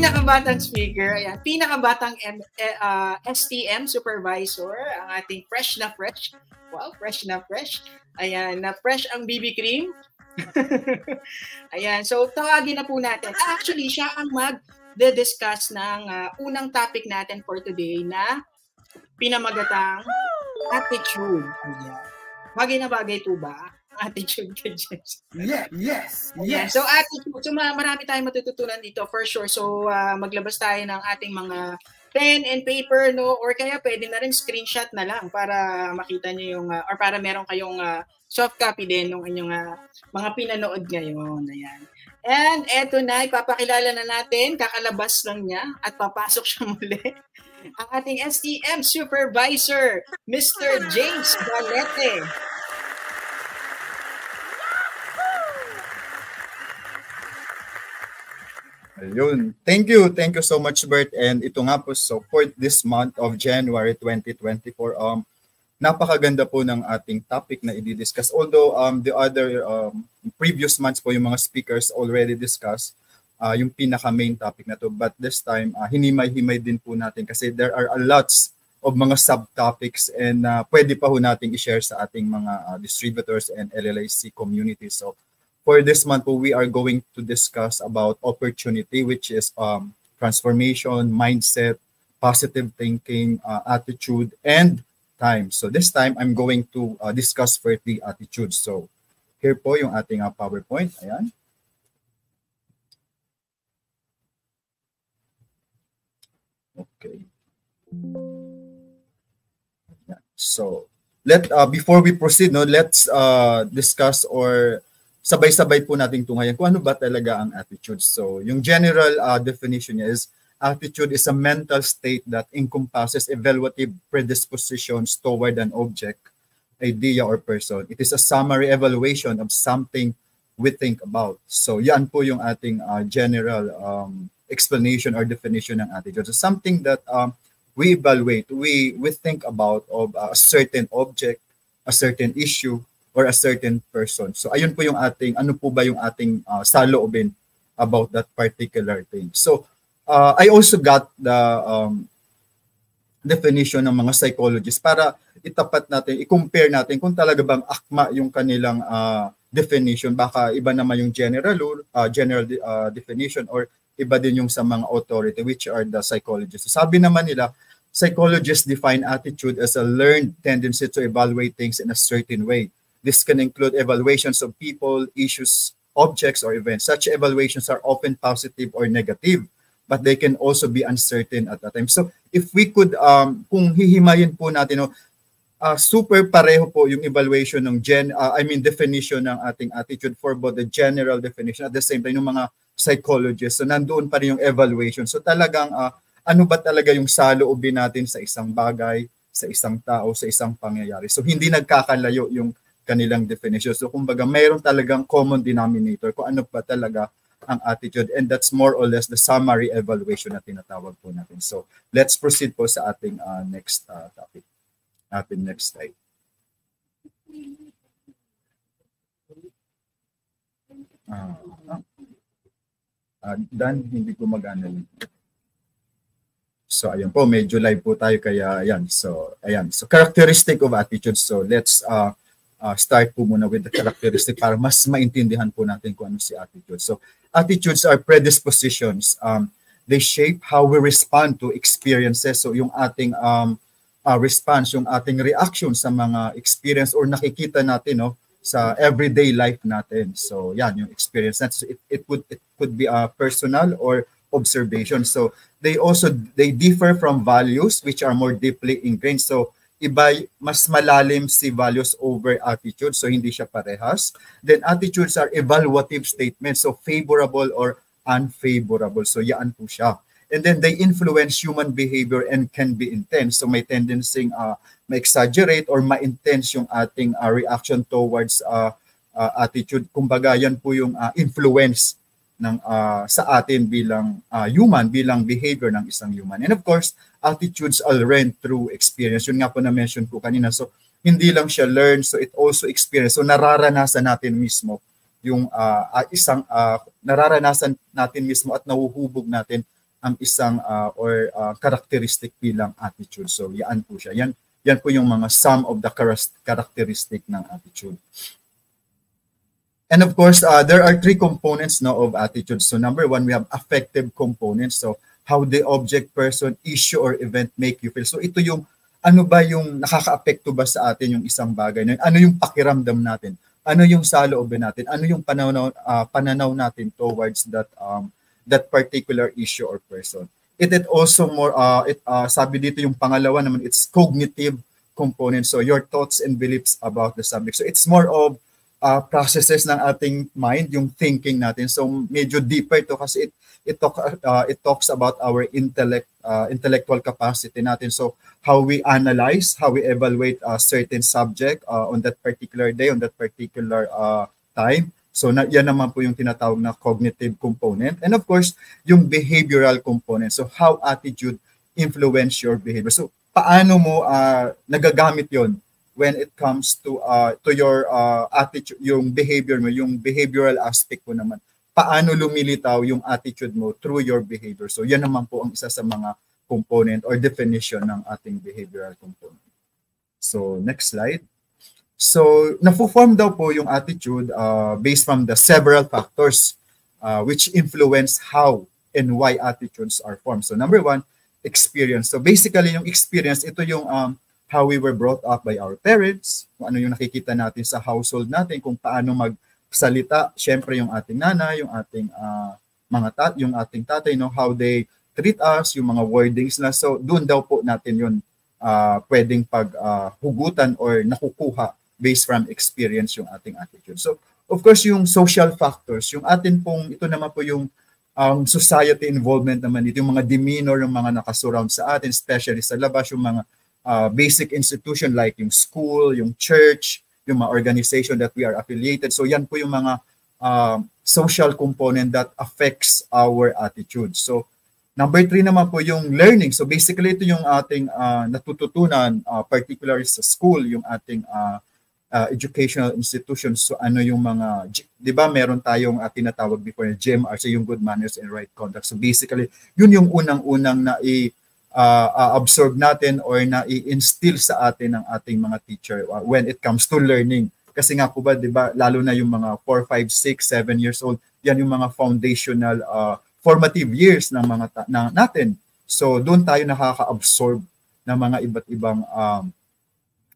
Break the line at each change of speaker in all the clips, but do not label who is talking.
pinakabatang speaker, ayan, pinakabatang STM supervisor, ang ating fresh na fresh. Wow, fresh na fresh. Ayan, na fresh ang BB cream. Ayan, so tawagin na po natin. Actually, siya ang mag-discuss ng unang topic natin for today na pinamagatang attitude. Ayan. Bagay na bagay po ba? Attitude ka, James.
Yes.
So attitude, so marami tayong matututunan dito for sure. So maglabas tayo ng ating mga pen and paper, no, or kaya pwede na rin screenshot na lang para makita niyo yung or para meron kayong soft copy din ng inyong mga pinanood ngayon. Ayan. And eto na, ipapakilala na natin, kakalabas lang niya at papasok siya muli. Ang ating STM supervisor, Mr. James Valete.
Ayun. Thank you so much, Bert. And ito nga po, so for this month of January 2024, napakaganda po ng ating topic na i-discuss. Although the other previous months po yung mga speakers already discussed yung pinaka-main topic na to. But this time, hinimay-himay din po natin kasi there are a lots of mga subtopics and pwede pa ho natin i-share sa ating mga distributors and LLIC community. So for this month, we are going to discuss about opportunity, which is transformation, mindset, positive thinking, attitude, and time. So this time, I'm going to discuss first the attitude. So here po yung ating PowerPoint. Ayan. Okay. Ayan. So before we proceed, let's discuss or sabay-sabay po natin tungayan kung ano ba talaga ang attitude. So, yung general definition niya is, attitude is a mental state that encompasses evaluative predispositions toward an object, idea, or person. It is a summary evaluation of something we think about. So, yan po yung ating general explanation or definition ng attitude. So, something that we evaluate, we think about of a certain object, a certain issue, or a certain person. So ayun po yung ating, ano po ba yung ating saloobin about that particular thing. So I also got the definition ng mga psychologists para itapat natin, i-compare natin kung talaga bang akma yung kanilang definition. Baka iba naman yung general definition or iba din yung sa mga authority, which are the psychologists. So, sabi naman nila, psychologists define attitude as a learned tendency to evaluate things in a certain way. This can include evaluations of people, issues, objects, or events. Such evaluations are often positive or negative, but they can also be uncertain at that time. So if we could, kung hihimayin po natin, super pareho po yung evaluation ng definition ng ating attitude for both the general definition at the same time yung mga psychologists. So nandoon pa rin yung evaluation. So talagang ano ba talaga yung saloobin natin sa isang bagay, sa isang tao, sa isang pangyayari. So hindi nagkakalayo yung kanilang definition. So kumbaga mayroon talagang common denominator kung ano pa talaga ang attitude, and that's more or less the summary evaluation na tinatawag po natin. So let's proceed po sa ating next topic. Ating next slide. Dan, hindi ko mag-ano. So ayan po, medyo live po tayo kaya ayan. So characteristic of attitude. So let's start po muna with the characteristic para mas maintindihan po natin kung ano si attitude. So, attitudes are predispositions. They shape how we respond to experiences. So, yung ating response, yung ating reaction sa mga experience or nakikita natin sa everyday life natin. So, yan, yung experience natin. So, it could be a personal or observation. So, they differ from values which are more deeply ingrained. So, iba, mas malalim si values over attitude, so hindi siya parehas. Then attitudes are evaluative statements, so favorable or unfavorable. So yan po siya. And then they influence human behavior and can be intense. So may tendency ma-exaggerate or ma-intense yung ating reaction towards attitude. Kumbaga yan po yung influence ng sa atin bilang human, bilang behavior ng isang human. And of course, attitudes are learned through experience. Yun nga po na-mention ko kanina. So, hindi lang siya learned, so it also experience. So, nararanasan natin mismo yung nararanasan natin mismo at nahuhubog natin ang isang characteristic bilang attitude. So yan po siya. Yan po yung mga some of the characteristic ng attitude. And of course, there are three components now of attitude. So number one, we have affective components. So how the object, person, issue, or event make you feel. So ito yung ano ba yung nakaka-apekto ba sa atin yung isang bagay? Ano yung pakiramdam natin? Ano yung saloobin natin? Ano yung pananaw natin towards that particular issue or person? It also more sabi dito yung pangalawa naman, it's cognitive component. So your thoughts and beliefs about the subject. So it's more of processes ng ating mind, yung thinking natin. So medyo deeper ito kasi it talks about our intellectual capacity natin. So how we analyze, how we evaluate a certain subject on that particular day, on that particular time. So yan naman po yung tinatawag na cognitive component. And of course, yung behavioral component. So how attitude influence your behavior. So paano mo nagagamit yon when it comes to your attitude, yung behavior mo, yung behavioral aspect po naman. Paano lumilitaw yung attitude mo through your behavior. So yan naman po ang isa sa mga component or definition ng ating behavioral component. So next slide. So na-form daw po yung attitude based from the several factors which influence how and why attitudes are formed. So number one, experience. So basically yung experience, ito yung how we were brought up by our parents, kung ano yung nakikita natin sa household natin, kung paano magsalita, syempre yung ating nanay, yung ating yung ating tatay, how they treat us, yung mga wordings na. So doon daw po natin yun pwedeng paghugutan or nakukuha based from experience yung ating attitude. So of course yung social factors, yung atin pong, ito naman po yung society involvement naman dito, yung mga demeanor ng mga nakasurround sa atin, especially sa labas, yung mga basic institution like yung school, yung church, yung mga organization that we are affiliated. So yan po yung mga social component that affects our attitude. So number 3 naman po yung learning. So basically ito yung ating natututunan, particularly sa school, yung ating educational institutions. So ano yung mga, di ba meron tayong tinatawag before na GMR, so yung good manners and right conduct. So basically yun yung unang-unang na absorb natin or na-i-instill sa atin ng ating mga teacher when it comes to learning. Kasi nga po ba, di ba, lalo na yung mga 4, 5, 6, 7 years old, yan yung mga foundational formative years ng mga natin. So doon tayo nakaka-absorb ng mga iba't ibang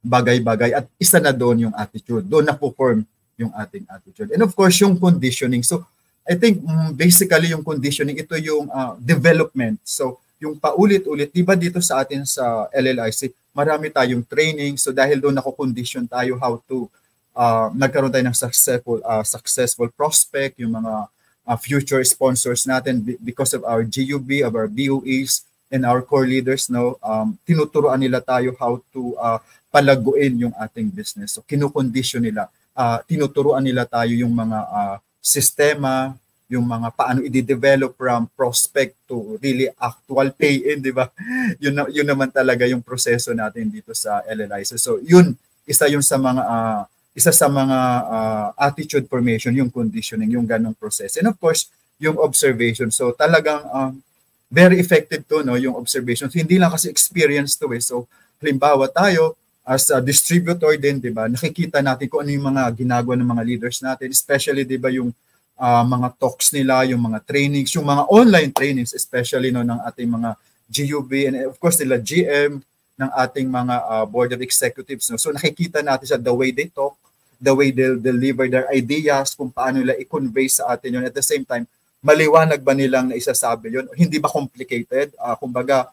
bagay-bagay at isa na doon yung attitude. Doon na po-form yung ating attitude. And of course, yung conditioning. So I think basically yung conditioning, ito yung development. So yung paulit-ulit, di ba dito sa atin sa LLIC, marami tayong training. So dahil doon nako-condition tayo how to nagkaroon tayo ng successful prospect, yung mga future sponsors natin because of our GUB, of our BOEs, and our core leaders now, tinuturuan nila tayo how to palaguin yung ating business. So kinukondisyon nila, tinuturuan nila tayo yung mga sistema, yung mga paano i-develop from prospect to really actual pay-in, di ba? Yun naman talaga yung proseso natin dito sa LLIC. So yun, isa sa mga attitude formation, yung conditioning, yung ganong process. And of course, yung observation. So talagang very effective to, yung observation. So, hindi lang kasi experience to. So halimbawa tayo, as a distributor din, di ba, nakikita natin kung ano yung mga ginagawa ng mga leaders natin, especially, di ba, yung mga talks nila, yung mga trainings, yung mga online trainings, especially ng ating mga GUB and of course nila GM, ng ating mga board of executives. So nakikita natin sa the way they talk, the way they deliver their ideas, kung paano nila i-convey sa atin yun. At the same time, maliwanag ba nilang naisasabi yun? Hindi ba complicated? Kumbaga,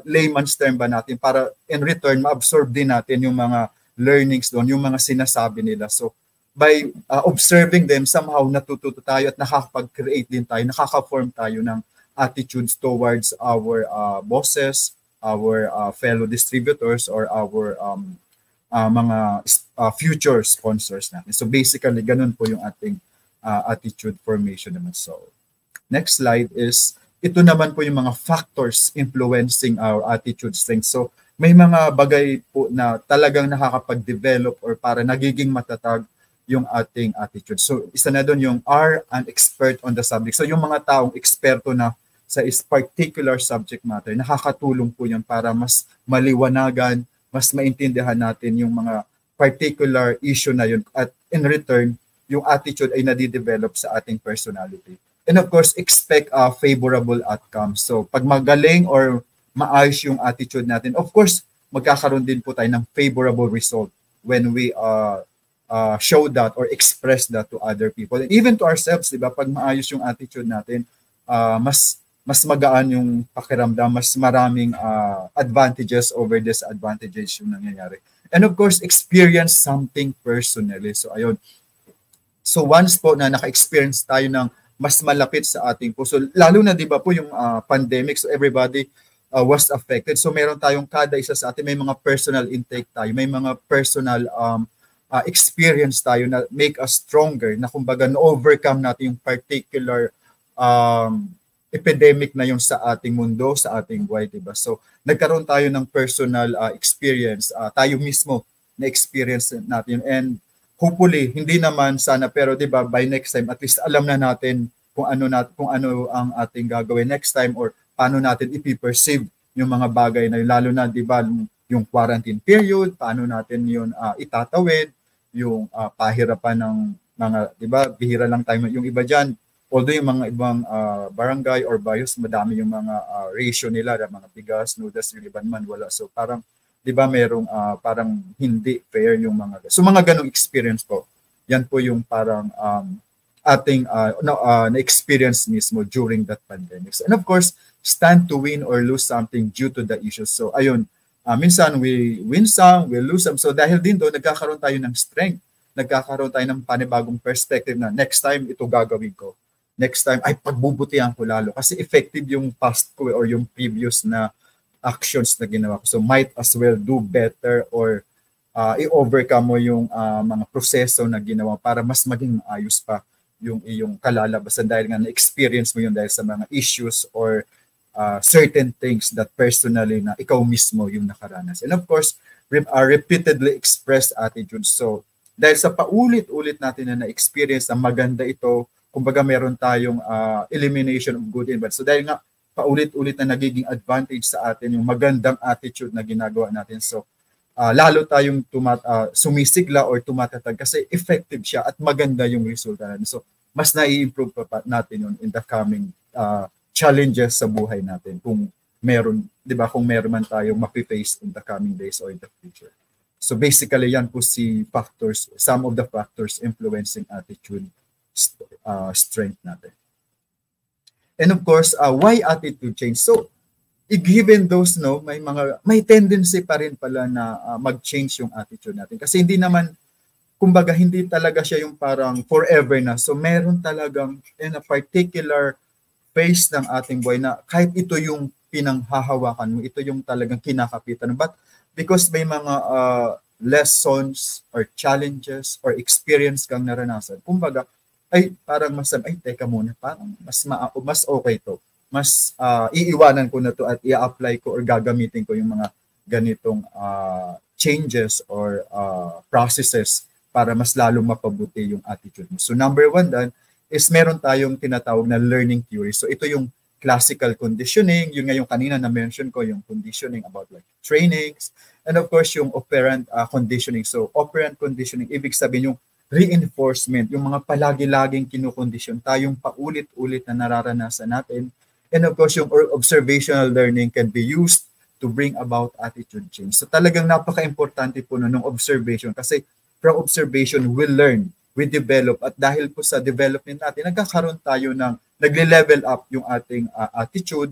layman's term ba natin para in return, ma-absorb din natin yung mga learnings doon, yung mga sinasabi nila. So by observing them, somehow natututo tayo at nakakapag-create din tayo, nakaka-form tayo ng attitudes towards our bosses, our fellow distributors, or our mga future sponsors natin. So basically, ganun po yung ating attitude formation naman. So next slide is, ito naman po yung mga factors influencing our attitude strength. So may mga bagay po na talagang nakakapag-develop or para nagiging matatag yung ating attitude. So isa na doon yung are an expert on the subject. So yung mga taong eksperto na sa particular subject matter, nakakatulong po yun para mas maliwanagan, mas maintindihan natin yung mga particular issue na yun. At in return, yung attitude ay nadidevelop sa ating personality. And of course, expect a favorable outcome. So pag magaling or maayos yung attitude natin, of course, magkakaroon din po tayo ng favorable result when we show that or express that to other people. And even to ourselves, di ba? Pag maayos yung attitude natin, mas magaan yung pakiramdam, mas maraming advantages over disadvantages yung nangyayari. And of course, experience something personally. So ayun. So once po na naka-experience tayo ng mas malapit sa ating puso, lalo na di ba po yung pandemic, so everybody was affected. So meron tayong kada isa sa atin, may mga personal intake tayo, may mga personal experience tayo na make us stronger, na kumbaga na-overcome natin yung particular epidemic na yung sa ating mundo, sa ating buhay, diba? So nagkaroon tayo ng personal experience, tayo mismo na-experience natin, and hopefully, hindi naman sana, pero diba, by next time, at least alam na natin kung ano ang ating gagawin next time, or paano natin ipi-perceive yung mga bagay na yun, lalo na, di ba, yung quarantine period, paano natin yun itatawid, yung pahirapan ng mga, di ba, bihira lang tayo, yung iba dyan, although yung mga ibang barangay or bayos, madami yung mga ratio nila, mga bigas, noodles, yung iba naman, wala. So parang, di ba, merong parang hindi fair yung mga, so mga ganong experience po, yan po yung parang ating na-experience mismo during that pandemic. And of course, stand to win or lose something due to the issues. So ayun, minsan we win some, we lose some. So dahil din doon, nagkakaroon tayo ng strength, nagkakaroon tayo ng panibagong perspective na next time ito gagawin ko. Next time ay pagbubutihan ko lalo kasi effective yung past ko or yung previous na actions na ginawa ko. So might as well do better or i-overcome mo yung mga proseso na ginawa para mas maging maayos pa yung iyong kalalabasan dahil nga na-experience mo yun dahil sa mga issues or certain things that personally na ikaw mismo yung nakaranas. And of course, repeatedly expressed attitude. So, dahil sa paulit-ulit natin na na-experience na maganda ito, kumbaga meron tayong elimination of good and bad. So, dahil nga paulit-ulit na nagiging advantage sa atin yung magandang attitude na ginagawa natin. So, lalo tayong sumisigla or tumatatag kasi effective siya at maganda yung resulta natin. So, mas na-i-improve pa natin yun in the coming challenges sa buhay natin kung meron, di ba, kung meron man tayong mapi-face in the coming days or in the future. So, basically, yan po si factors, some of the factors influencing attitude strength natin. And of course, why attitude change? So, given those, no, may tendency pa rin pala na mag-change yung attitude natin. Kasi hindi naman, kumbaga, hindi talaga siya yung parang forever na. So, meron talagang in a particular phase ng ating buhay na kahit ito yung pinanghahawakan mo, ito yung talagang kinakapitan. But because may mga lessons or challenges or experience kang naranasan, kumbaga, ay parang teka muna, parang mas okay to. Mas iiwanan ko na to at i-apply ko or gagamitin ko yung mga ganitong changes or processes para mas lalong mapabuti yung attitude mo. So number one dan is meron tayong tinatawag na learning theory. So ito yung classical conditioning, yun nga yung kanina na-mention ko, yung conditioning about like trainings, and of course yung operant conditioning. So operant conditioning, ibig sabihin yung reinforcement, yung mga palagi-laging kinukondisyon tayong paulit-ulit na nararanasan natin. And of course, yung observational learning can be used to bring about attitude change. So talagang napaka-importante po ng observation kasi from observation, we learn, we develop, at dahil po sa development natin, nagkakaroon tayo ng, nagle-level up yung ating attitude,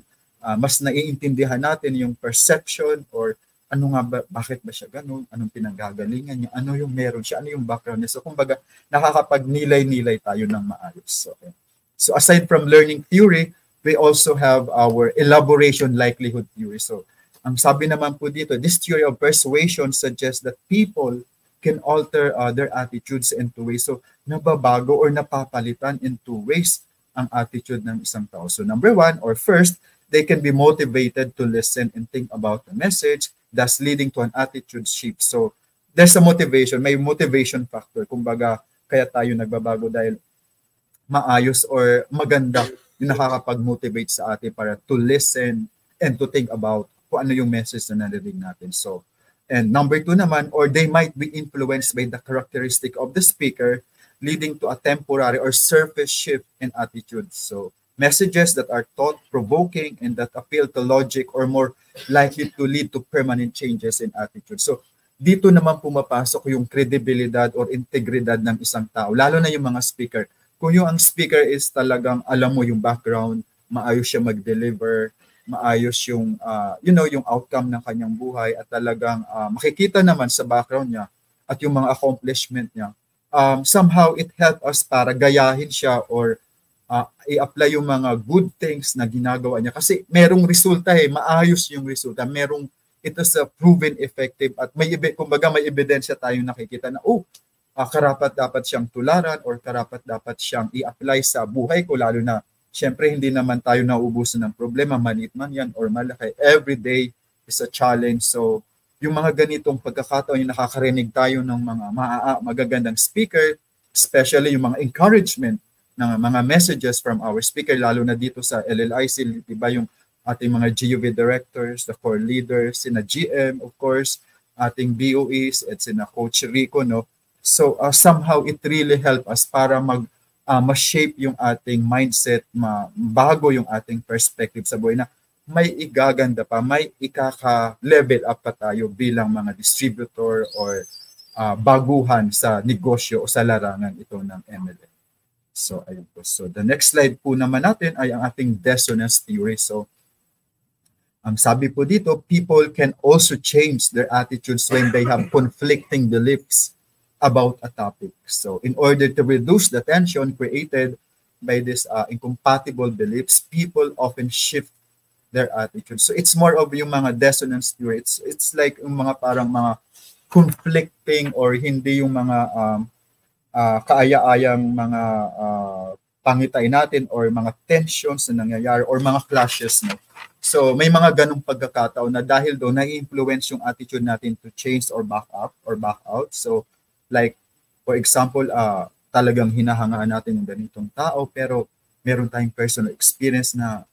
mas naiintindihan natin yung perception or ano nga ba, bakit ba siya ganun, anong pinanggagalingan niya, ano yung meron siya, ano yung background niya. So kumbaga, nakakapag-nilay-nilay tayo ng maayos. Okay. So aside from learning theory, we also have our elaboration likelihood theory. So ang sabi naman po dito, this theory of persuasion suggests that people can alter their attitudes in two ways. So nababago or napapalitan in two ways ang attitude ng isang tao. So number one, or first, they can be motivated to listen and think about the message, thus leading to an attitude shift. So there's a motivation, may motivation factor. Kumbaga, kaya tayo nagbabago dahil maayos or maganda yung nakakapag-motivate sa atin para to listen and to think about kung ano yung message na narinig natin. So, and number 2 naman, or they might be influenced by the characteristic of the speaker, leading to a temporary or surface shift in attitude. So, messages that are thought-provoking and that appeal to logic or more likely to lead to permanent changes in attitude. So, dito naman pumapasok yung credibilidad or integridad ng isang tao, lalo na yung mga speaker. Kung yung ang speaker is talagang alam mo yung background, maayos siya mag-deliver, maayos yung yung outcome ng kanyang buhay at talagang makikita naman sa background niya at yung mga accomplishment niya. Somehow it help us para gayahin siya or i-apply yung mga good things na ginagawa niya kasi merong resulta maayos yung resulta, ito sa proven effective at may ebidensya tayong nakikita na karapat dapat siyang tularan or karapat dapat siyang i-apply sa buhay ko, lalo na syempre hindi naman tayo nauubusan ng problema, maliit man yan or malaki. Every day is a challenge. So yung mga ganitong pagkakataon, yung nakakarinig tayo ng mga magagandang speaker, especially yung mga encouragement ng mga messages from our speaker, lalo na dito sa LLIC, diba yung ating mga GUV directors, the core leaders, sina GM, of course, ating BOEs, at sina Coach Rico, no? So, somehow, it really help us para ma-shape yung ating mindset, bago yung ating perspective sa buhay na may igaganda pa, may ikaka-level up pa tayo bilang mga distributor or baguhan sa negosyo o sa larangan ito ng MLM. So, ayun po. So, the next slide po naman natin ay ang ating dissonance theory. So, sabi po dito, people can also change their attitudes when they have conflicting beliefs about a topic. So, in order to reduce the tension created by these incompatible beliefs, people often shift their attitudes. So, it's more of yung mga dissonance theory. It's like yung mga parang mga conflicting or hindi yung mga kaaya-ayang mga pangitay natin or mga tensions na nangyayari or mga clashes, no? So, may mga ganong pagkakataon na dahil doon, nai-influence yung attitude natin to change or back up or back out. So, like, for example, talagang hinahangaan natin yung ganitong tao, pero meron tayong personal experience na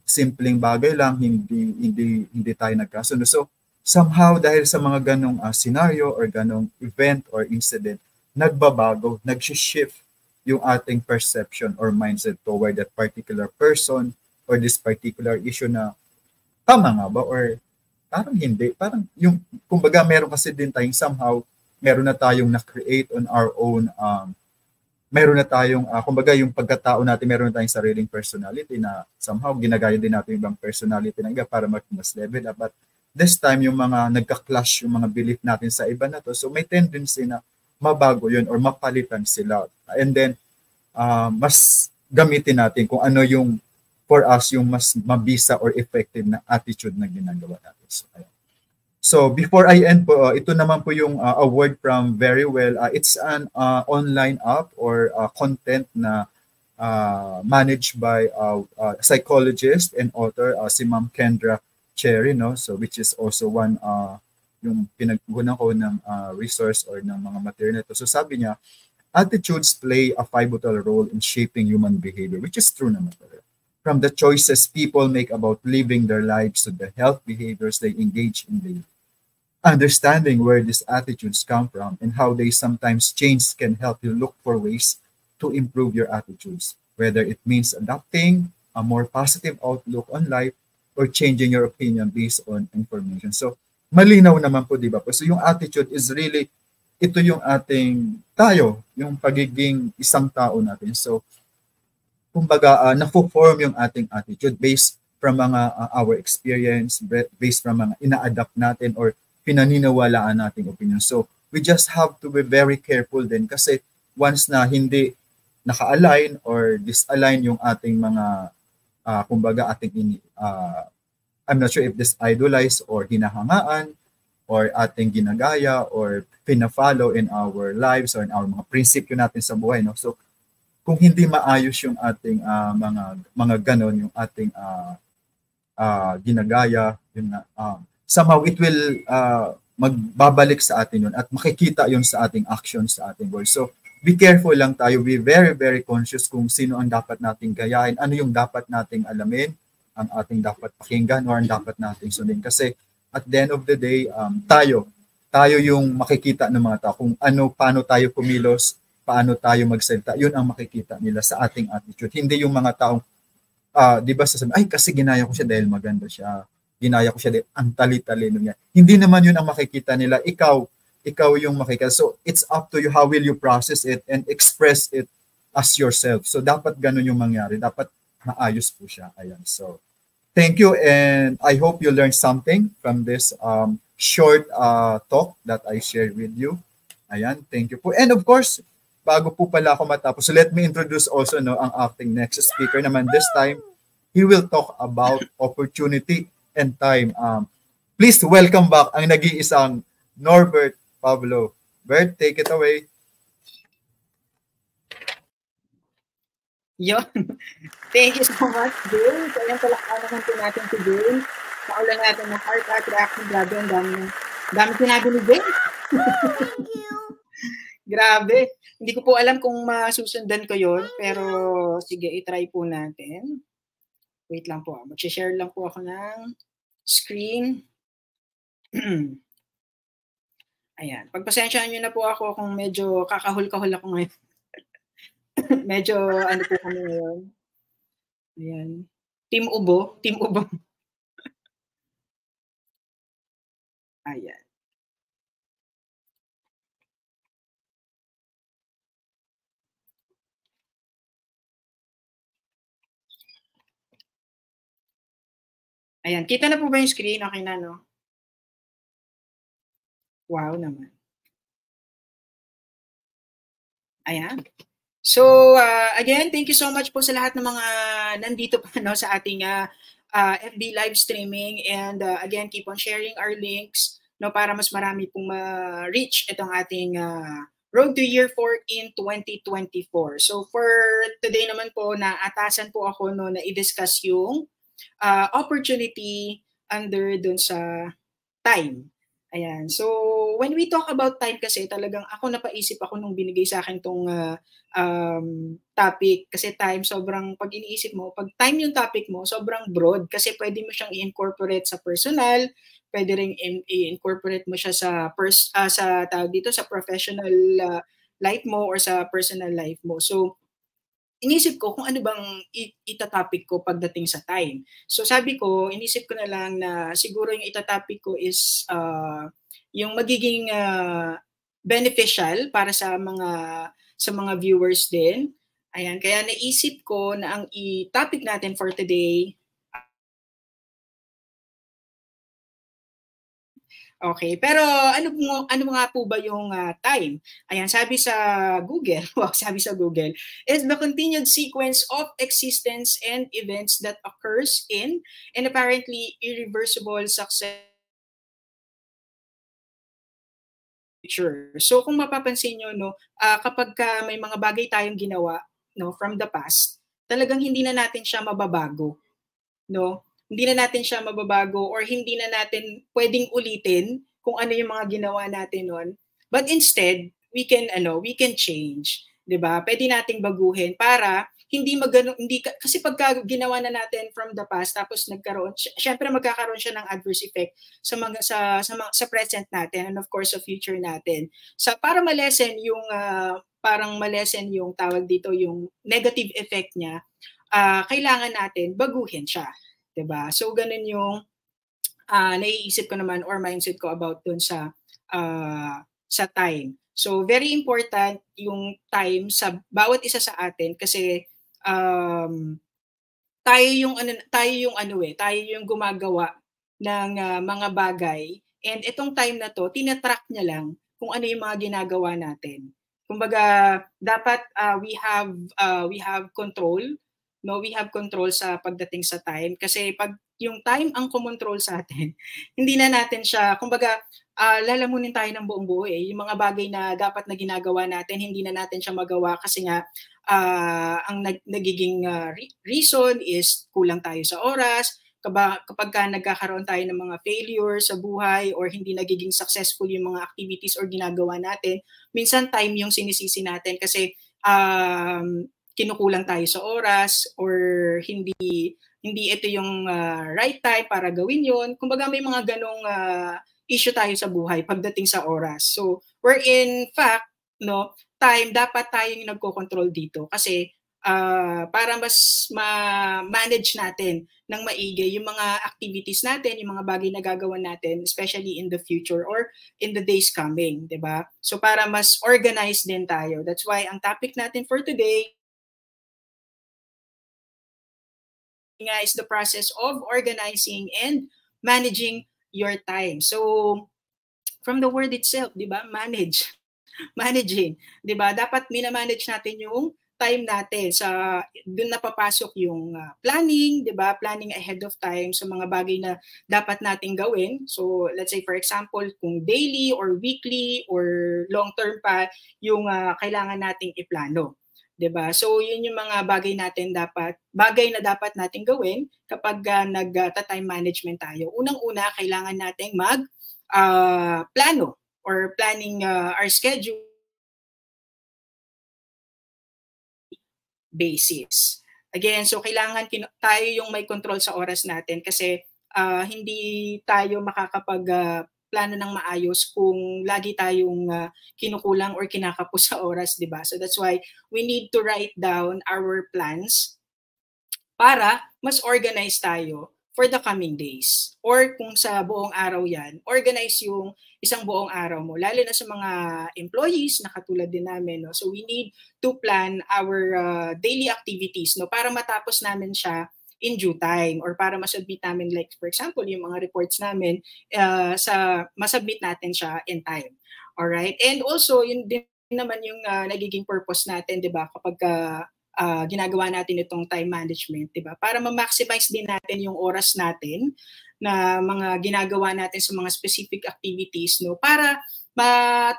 simpleng bagay lang, hindi tayo nagkasundo. So, somehow, dahil sa mga ganong scenario or ganong event or incident, nagbabago, nag-shift yung ating perception or mindset toward that particular person or this particular issue na tama nga ba or parang hindi. Parang yung, kumbaga meron kasi din tayong somehow, meron na tayong na-create on our own, meron na tayong, kumbaga yung pagkatao natin, meron na tayong sariling personality na somehow ginagaya din natin yung ibang personality na iba para mas level up. But this time, yung mga nagka-clash yung mga belief natin sa iba na to, so may tendency na mabago yun or mapalitan sila. And then, mas gamitin natin kung ano yung for us yung mas mabisa or effective na attitude na ginagawa natin. So before I end po, ito naman po yung award from Very Well. It's an online app or content na managed by a psychologist and author, si Ma'am Kendra Cherry, no? So which is also one yung pinagkunan ko ng resource or ng mga material nito. So sabi niya, attitudes play a pivotal role in shaping human behavior, which is true naman. From the choices people make about living their lives to the health behaviors they engage in daily. Understanding where these attitudes come from and how they sometimes change can help you look for ways to improve your attitudes, whether it means adopting a more positive outlook on life or changing your opinion based on information. So, malinaw naman po, di ba po? So, yung attitude is really, ito yung ating tayo, yung pagiging isang tao natin. So, kumbaga, na-form yung ating attitude based from mga our experience, based from mga ina-adapt natin or pinaniniwalaan nating opinion. So, we just have to be very careful din kasi once na hindi naka-align or disalign yung ating mga, kumbaga, ating I'm not sure if this idolize or hinahangaan or ating ginagaya or pina-follow in our lives or in our mga prinsipyo natin sa buhay. No? So, kung hindi maayos yung ating mga ganon, yung ating ginagaya, yun na, somehow it will magbabalik sa atin yun at makikita yun sa ating actions, sa ating words. So, be careful lang tayo, be very, very conscious kung sino ang dapat nating gayahin, ano yung dapat nating alamin, ang ating dapat pakinggan or ang dapat nating sundin. Kasi at the end of the day, tayo yung makikita ng mga tao kung paano tayo kumilos, paano tayo magsalita, yun ang makikita nila sa ating attitude. Hindi yung mga taong, di ba sasabihin, ay kasi ginaya ko siya dahil maganda siya, ginaya ko siya dahil ang tali-talino niya. Hindi naman yun ang makikita nila, ikaw yung makikita. So it's up to you how will you process it and express it as yourself. So dapat ganun yung mangyari, dapat maayos po siya. Ayan, so thank you, and I hope you learned something from this short talk that I shared with you. Ayan, thank you po. And of course, bago po pala ako matapos, so let me introduce also ang ating next speaker naman. This time, he will talk about opportunity and time. Please welcome back ang nag-iisang Norbert Pablo. Bert, take it away.
Yun. Thank you so much, Bill. Kaya palakpakan naman po natin si Bill. Paulan natin ng heart reaction. Grabe, ang dami sinabi ni Bill.
Thank you.
Grabe. Hindi ko po alam kung masusundan ko yon, pero sige, i-try po natin. Wait lang po. Mag-share lang po ako ng screen. Ayan. Pagpasensyaan nyo na po ako kung medyo kakahul-kahul ako ngayon. Medyo ano po kami ngayon. Ayan. Team Ubo. Ayan. Ayan. Kita na po ba yung screen? Okay na, no? Wow naman. Ayan. So, again, thank you so much po sa lahat ng mga nandito pa sa ating FB live streaming. And again, keep on sharing our links para mas marami pong ma-reach itong ating Road to Year 4 in 2024. So, for today naman po, naatasan po ako na i-discuss yung opportunity under dun sa time. Ayan. So, when we talk about time kasi, talagang ako napaisip ako nung binigay sa akin tong topic. Kasi time, sobrang, pag iniisip mo, pag time yung topic mo, sobrang broad. Kasi pwede mo siyang i-incorporate sa personal, pwede rin i-incorporate mo siya sa tawag dito, sa professional life mo or sa personal life mo. So, inisip ko kung ano bang itatopic ko pagdating sa time. So sabi ko, inisip ko na lang na siguro yung itatopic ko is yung magiging beneficial para sa mga viewers din. Ayan, kaya naisip ko na ang topic natin for today. Okay, pero ano nga po ba yung time? Ayan, sabi sa Google, is the continued sequence of existence and events that occurs in an apparently irreversible success. So kung mapapansin nyo, kapag may mga bagay tayong ginawa from the past, talagang hindi na natin siya mababago. Hindi na natin siya mababago or hindi na natin pwedeng ulitin kung ano yung mga ginawa natin noon. But instead, we can change, 'di ba? Pwede nating baguhin para kasi pagka ginawa na natin from the past tapos syempre magkakaroon siya ng adverse effect sa present natin and of course sa future natin. Para malesen yung yung tawag dito, yung negative effect niya, kailangan natin baguhin siya. Diba? So, ganun yung naiisip ko naman or mindset ko about dun sa time. So, very important yung time sa bawat isa sa atin kasi tayo yung gumagawa ng mga bagay, and itong time na to, tinatrack niya lang kung ano yung mga ginagawa natin. Kumbaga, dapat we have control. We have control sa pagdating sa time kasi pag yung time ang kumontrol sa atin, hindi na natin siya, kumbaga lalamunin tayo ng buong buo yung mga bagay na dapat na ginagawa natin, hindi na natin siya magawa kasi nga ang nagiging reason is kulang tayo sa oras, kapag nagkakaroon tayo ng mga failure sa buhay or hindi nagiging successful yung mga activities or ginagawa natin, minsan time yung sinisisi natin kasi kinukulang tayo sa oras or hindi ito yung right time para gawin yon. Kumbaga may mga ganong issue tayo sa buhay pagdating sa oras. So, we're in fact, no, time, dapat tayo yung nagko-control dito kasi para mas ma-manage natin ng maigi yung mga activities natin, yung mga bagay na gagawin natin, especially in the future or in the days coming, 'di ba? So para mas organized din tayo. That's why ang topic natin for today is the process of organizing and managing your time. So from the word itself, 'di ba? Managing, 'di ba? Dapat mina-manage natin yung time natin. Doon na papasok yung planning, 'di ba? Planning ahead of time sa mga bagay na dapat nating gawin. So let's say for example, kung daily or weekly or long term pa yung kailangan nating iplano. 'Di ba? So yun yung mga bagay na dapat nating gawin kapag nag-time management tayo. Unang-una, kailangan nating plano or planning our schedule basis. Again, so kailangan tayo yung may control sa oras natin kasi hindi tayo plano ng maayos kung lagi tayong kinukulang or kinakapos sa oras, di ba? So that's why we need to write down our plans para mas organized tayo for the coming days. Or kung sa buong araw yan, organize yung isang buong araw mo, lalo na sa mga employees na katulad din namin. No? So we need to plan our daily activities, no, para matapos namin siya in due time or para masubmit namin, like for example, yung mga reports namin, masubmit natin siya in time. Alright? And also, yun din naman yung nagiging purpose natin, di ba, kapag ginagawa natin itong time management, di ba? Para ma-maximize din natin yung oras natin na mga ginagawa natin sa mga specific activities, no, para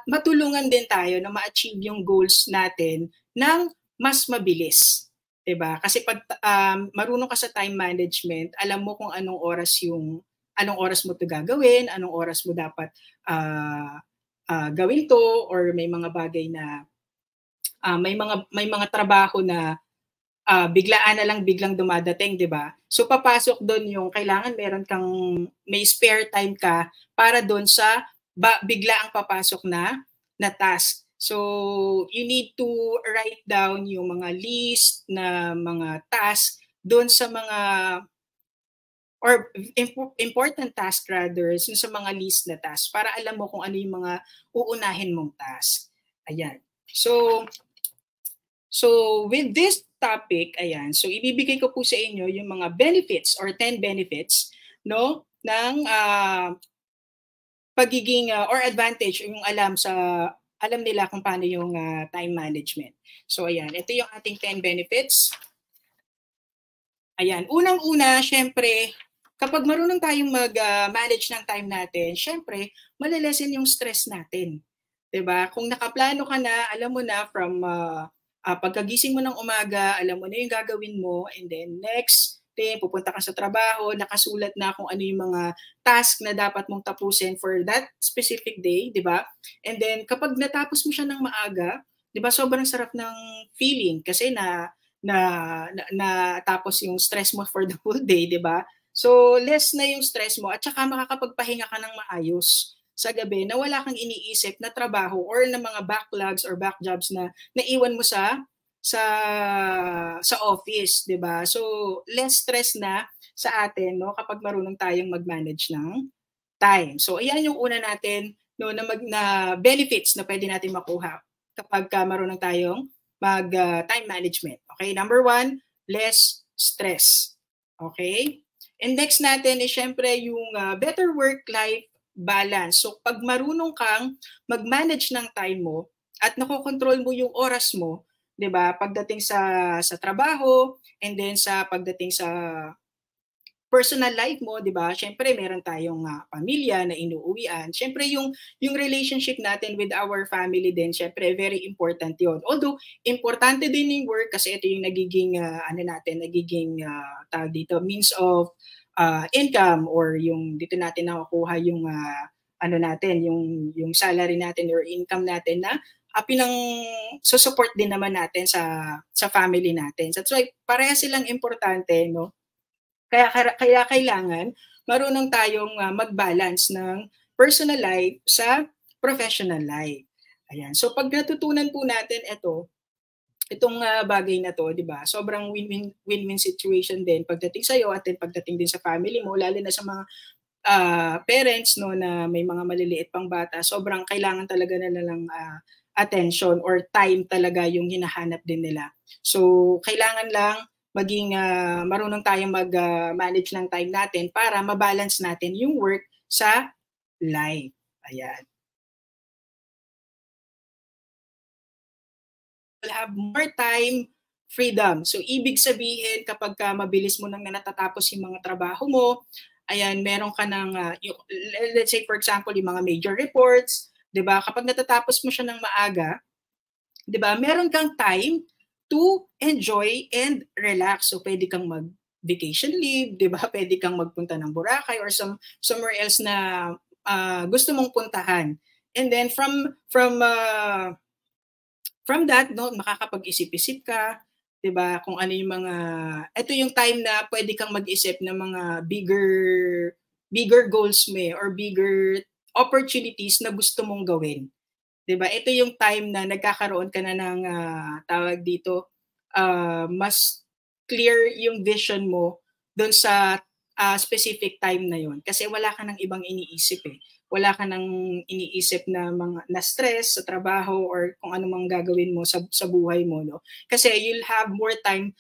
matulungan din tayo na ma-achieve yung goals natin ng mas mabilis. 'Di ba? Kasi pag marunong ka sa time management, alam mo kung anong oras mo 'to gagawin, anong oras mo dapat gawin 'to, or may mga bagay na may mga trabaho na biglang dumadating, 'di ba? So papasok doon yung kailangan may spare time ka para doon sa biglaang papasok na task. So you need to write down yung mga list na mga task doon sa mga or important task rather, sa mga list na task para alam mo kung ano yung mga uunahin mong task. Ayan. So with this topic, ayan, so ibibigay ko po sa inyo yung mga benefits or 10 benefits, no, ng pagiging or advantage yung alam nila kung paano yung time management. So ayan, ito yung ating 10 benefits. Ayan, unang-una, syempre, kapag marunong tayong mag-manage ng time natin, syempre, malilesen yung stress natin. 'Di ba? Kung nakaplano ka na, alam mo na from pagkagising mo ng umaga, alam mo na yung gagawin mo, and then next day, pupunta ka sa trabaho, nakasulat na kung ano yung mga task na dapat mong tapusin for that specific day, di ba? And then kapag natapos mo siya ng maaga, di ba, sobrang sarap ng feeling kasi tapos yung stress mo for the whole day, di ba? So less na yung stress mo at saka makakapagpahinga ka ng maayos sa gabi na wala kang iniisip na trabaho or na mga backlogs or backjobs na naiwan mo sa office, 'di ba? So less stress na sa atin, no, kapag marunong tayong mag-manage ng time. So ayan yung una natin, no, na benefits na pwede natin makuha kapag marunong tayong time management. Okay? Number 1, less stress. Okay? And next natin is syempre yung better work-life balance. So pag marunong kang mag-manage ng time mo at nakokontrol mo yung oras mo, 'di ba? Pagdating sa trabaho and then pagdating sa personal life mo, 'di ba? Syempre meron tayong pamilya na inuuwian. Syempre yung relationship natin with our family din, syempre very important 'yon. Although importante din yung work kasi ito yung nagiging tawag dito, means of income or yung dito natin nakukuha yung ano natin, yung salary natin or income natin na pinang support din naman natin sa family natin. So, that's why pareha silang importante, no? Kaya kailangan marunong tayong mag-balance ng personal life sa professional life. Ayan. So pag natutunan po natin itong bagay na to, 'di ba? Sobrang win-win situation din pagdating sa iyo at din pagdating din sa family mo, lalo na sa mga parents no na may mga maliliit pang bata. Sobrang kailangan talaga nila ng attention or time talaga yung hinahanap din nila. So kailangan lang maging marunong tayong mag-manage ng time natin para ma-balance natin yung work sa life. Ayan. We'll have more time, freedom. So, ibig sabihin, kapag mabilis mo nang natatapos yung mga trabaho mo, ayan, meron ka ng, let's say, for example, yung mga major reports, di ba? Kapag natatapos mo siya ng maaga, di ba, meron kang time to enjoy and relax. So, pwede kang mag-vacation leave, di ba? Pwede kang magpunta ng Boracay or somewhere else na gusto mong puntahan. And then, from that, no, makakapag-isip-isip ka, 'di ba? Kung ano yung mga ito yung time na pwede kang mag-isip ng mga bigger goals mo or bigger opportunities na gusto mong gawin. 'Di ba? Ito yung time na nagkakaroon ka na ng tawag dito, mas clear yung vision mo doon sa specific time na yon kasi wala ka nang ibang iniisip wala ka nang iniisip na mga na stress sa trabaho or kung ano mang gagawin mo sa buhay mo, no? Kasi you'll have more time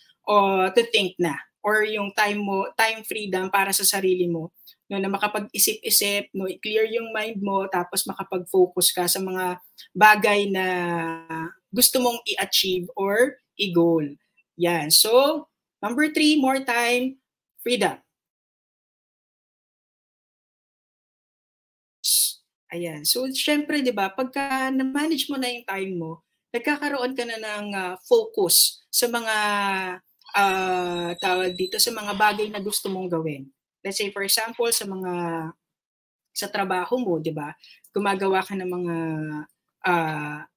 to think na or yung time freedom para sa sarili mo, no, na makapag-isip-isip, no, i-clear yung mind mo tapos makapag-focus ka sa mga bagay na gusto mong i-achieve or i-goal. Yan. So, number 3, more time, freedom. Ayan. So, syempre, di ba, pagka na-manage mo na yung time mo, nagkakaroon ka na ng focus sa mga tawag dito, sa mga bagay na gusto mong gawin. Let's say, for example, sa trabaho mo, di ba, gumagawa ka ng mga,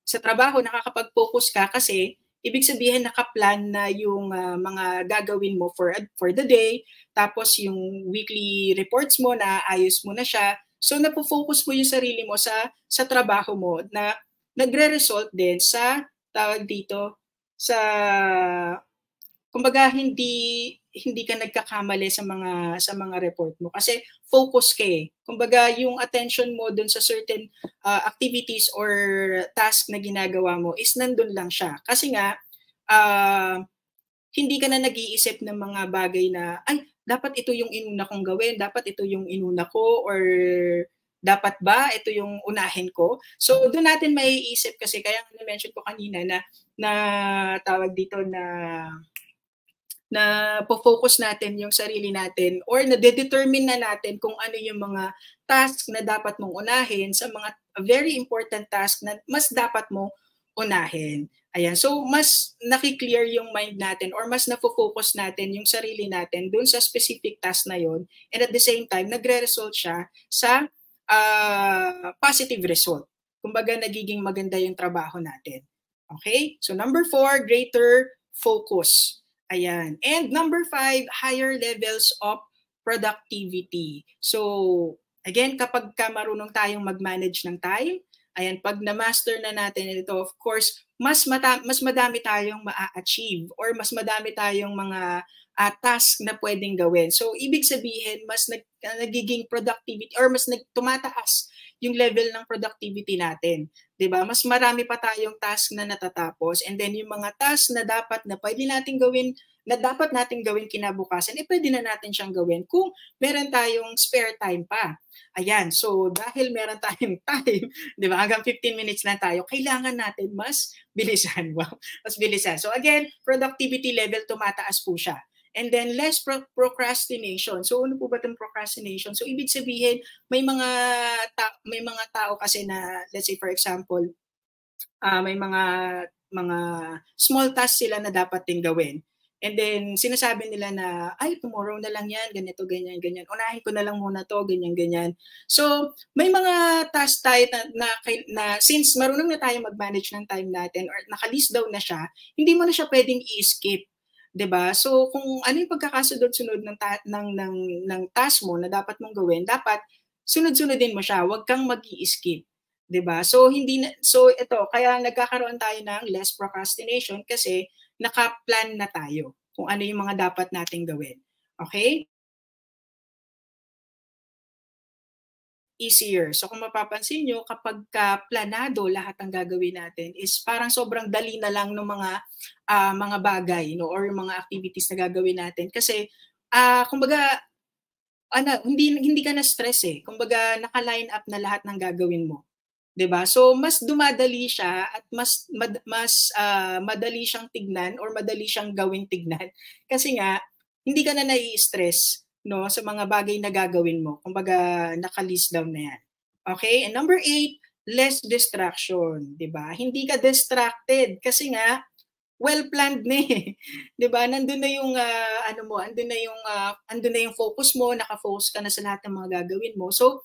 sa trabaho, nakakapag-focus ka kasi, ibig sabihin, nakaplan na yung mga gagawin mo for the day, tapos yung weekly reports mo, naayos mo na siya. So, napofocus mo yung sarili mo sa trabaho mo na nagre-result din sa, tawag dito, sa, kumbaga, hindi ka nagkakamali sa mga report mo kasi focus ka Kumbaga, yung attention mo dun sa certain activities or task na ginagawa mo is nandun lang siya. Kasi nga, hindi ka na nag-iisip ng mga bagay na, ay, dapat ito yung inuna kong gawin, dapat ito yung inuna ko, or dapat ba ito yung unahin ko? So, doon natin maiisip kasi, kaya na-mention ko kanina na tawag dito na po-focus natin yung sarili natin or na-determine na natin kung ano yung mga task na dapat mong unahin sa mga very important task na mas dapat mong unahin. Ayan. So, mas nakiklear yung mind natin or mas nafo-focus natin yung sarili natin dun sa specific task na yon, and at the same time, nagre-result siya sa positive result. Kumbaga, nagiging maganda yung trabaho natin. Okay? So, number 4, greater focus. Ayan. And number 5, higher levels of productivity. So, again, kapag marunong tayong mag-manage ng time, ayan, pag na-master na natin ito, of course, mas madami tayong ma-achieve or mas madami tayong mga task na pwedeng gawin. So, ibig sabihin, mas nagiging productivity or mas tumataas yung level ng productivity natin. 'Di ba? Mas marami pa tayong task na natatapos, and then yung mga task na dapat na pwede nating gawin, na dapat nating gawin kinabukasan, pwede na natin siyang gawin kung meron tayong spare time pa. Ayan, so dahil meron tayong time, 'di ba? Hanggang 15 minutes na tayo, kailangan natin mas bilisan. Wow, mas bilisan. So again, productivity level tumataas po siya. And then less procrastination. So ano po ba 'tong procrastination? So ibig sabihin, may mga tao kasi na, let's say for example, may mga small tasks sila na dapat din gawin. And then, sinasabi nila na, ay, tomorrow na lang yan, ganito, ganyan, ganyan. Unahin ko na lang muna to, ganyan, ganyan. So, may mga task tayo na since marunong na tayo mag-manage ng time natin or nakalist down na siya, hindi mo na siya pwedeng i-skip. 'Di ba? So, kung ano yung pagkakasunod-sunod ng task mo na dapat mong gawin, dapat sunod-sunodin mo siya. Huwag kang mag-i-skip. 'Di ba? So, ito, kaya nagkakaroon tayo ng less procrastination kasi naka-plan na tayo kung ano yung mga dapat nating gawin. Okay? Easier. So kung mapapansin nyo, kapag planado lahat ng gagawin natin is parang sobrang dali na lang ng mga bagay, no, or yung mga activities na gagawin natin. Kasi, kumbaga, hindi ka na stress eh. Kumbaga, naka-line up na lahat ng gagawin mo. 'Di ba? So mas dumadali siya at mas madali siyang tignan or madali siyang gawing tignan kasi nga hindi ka na nai-stress, no, sa mga bagay na gagawin mo. Kumbaga naka-list down na 'yan. Okay? And number 8, less distraction, 'di ba? Hindi ka distracted kasi nga well-planned na eh. 'Di ba? Nandun na yung andun na yung focus mo, naka-focus ka na sa lahat ng mga gagawin mo. So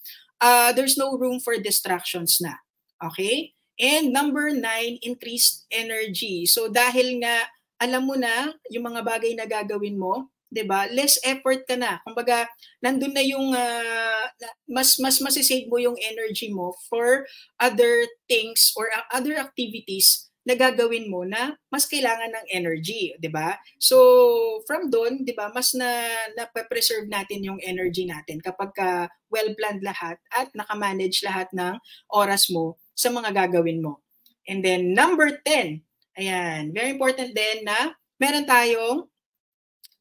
there's no room for distractions na. Okay? And number 9, increased energy. So dahil nga alam mo na yung mga bagay na gagawin mo, 'di ba? Less effort ka na. Kumbaga, nandun na yung mas masisave mo yung energy mo for other things or other activities na gagawin mo na mas kailangan ng energy, 'di ba? So from doon, 'di ba, mas na-preserve natin yung energy natin kapag well-planned lahat at naka-manage lahat ng oras mo sa mga gagawin mo. And then number 10, ayan, very important din na meron tayong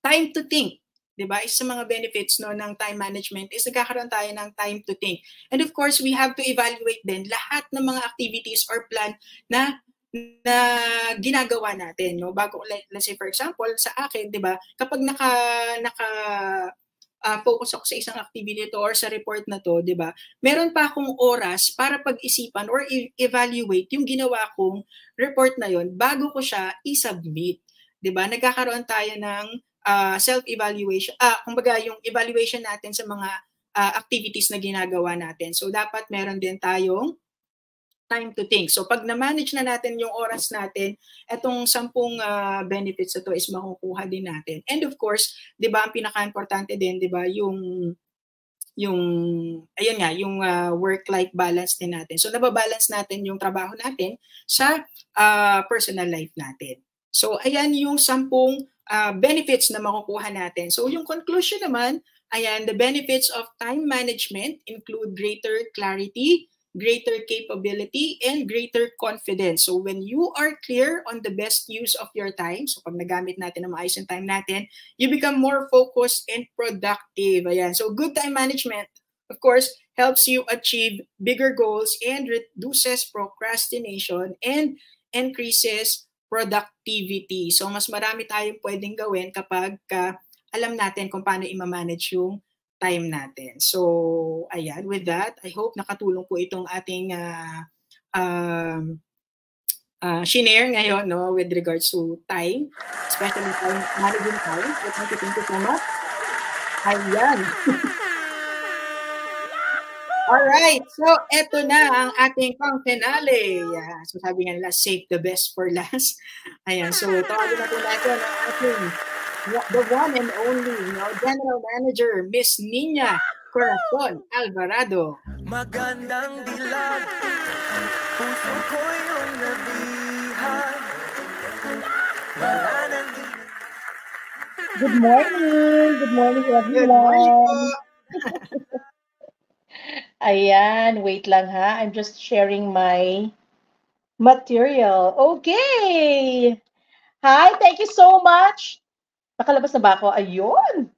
time to think. 'Di ba? Isa sa mga benefits no ng time management is nagkakaroon tayo ng time to think. And of course, we have to evaluate din lahat ng mga activities or plan na ginagawa natin, no, bago, let's say for example sa akin, 'di ba, kapag focus ako sa isang activity to or sa report na to, 'di ba, meron pa akong oras para pag-isipan or evaluate yung ginawa kong report na yon bago ko siya i-submit, 'di ba? Nagkakaroon tayo ng self-evaluation, kumbaga yung evaluation natin sa mga activities na ginagawa natin. So dapat meron din tayong time to think. So pag na-manage na natin yung oras natin, etong 10 benefits na to is makukuha din natin. And of course, 'di ba, ang pinaka-importante din, 'di ba, yung work-life balance din natin. So nababalance natin yung trabaho natin sa personal life natin. So ayan yung 10 benefits na makukuha natin. So yung conclusion naman, ayan, the benefits of time management include greater clarity, greater capability, and greater confidence. So when you are clear on the best use of your time, so pag nagamit natin ang maayos yung time natin, you become more focused and productive. Ayan. So good time management, of course, helps you achieve bigger goals and reduces procrastination and increases productivity. So mas marami tayong pwedeng gawin kapag alam natin kung paano i-manage yung time natin. So, ayan, with that, I hope nakatulong po itong ating shinare ngayon, no, with regards to time, especially time managing time. So, thank you so much. Ayan. Alright, so eto na ang ating pang-finale. Yeah, so sabi nga nila, save the best for last. Ayan, so tawagin na po natin ang ating the one and only, General Manager, Miss Nina Corazon Alvarado.
Magandang dilag, puso ko yung nabihan.
Good morning. Good morning, everyone.
Good morning po.
Ayan, wait lang ha. I'm just sharing my material. Okay. Hi, thank you so much. Nakalabas na ba ako? Ayun.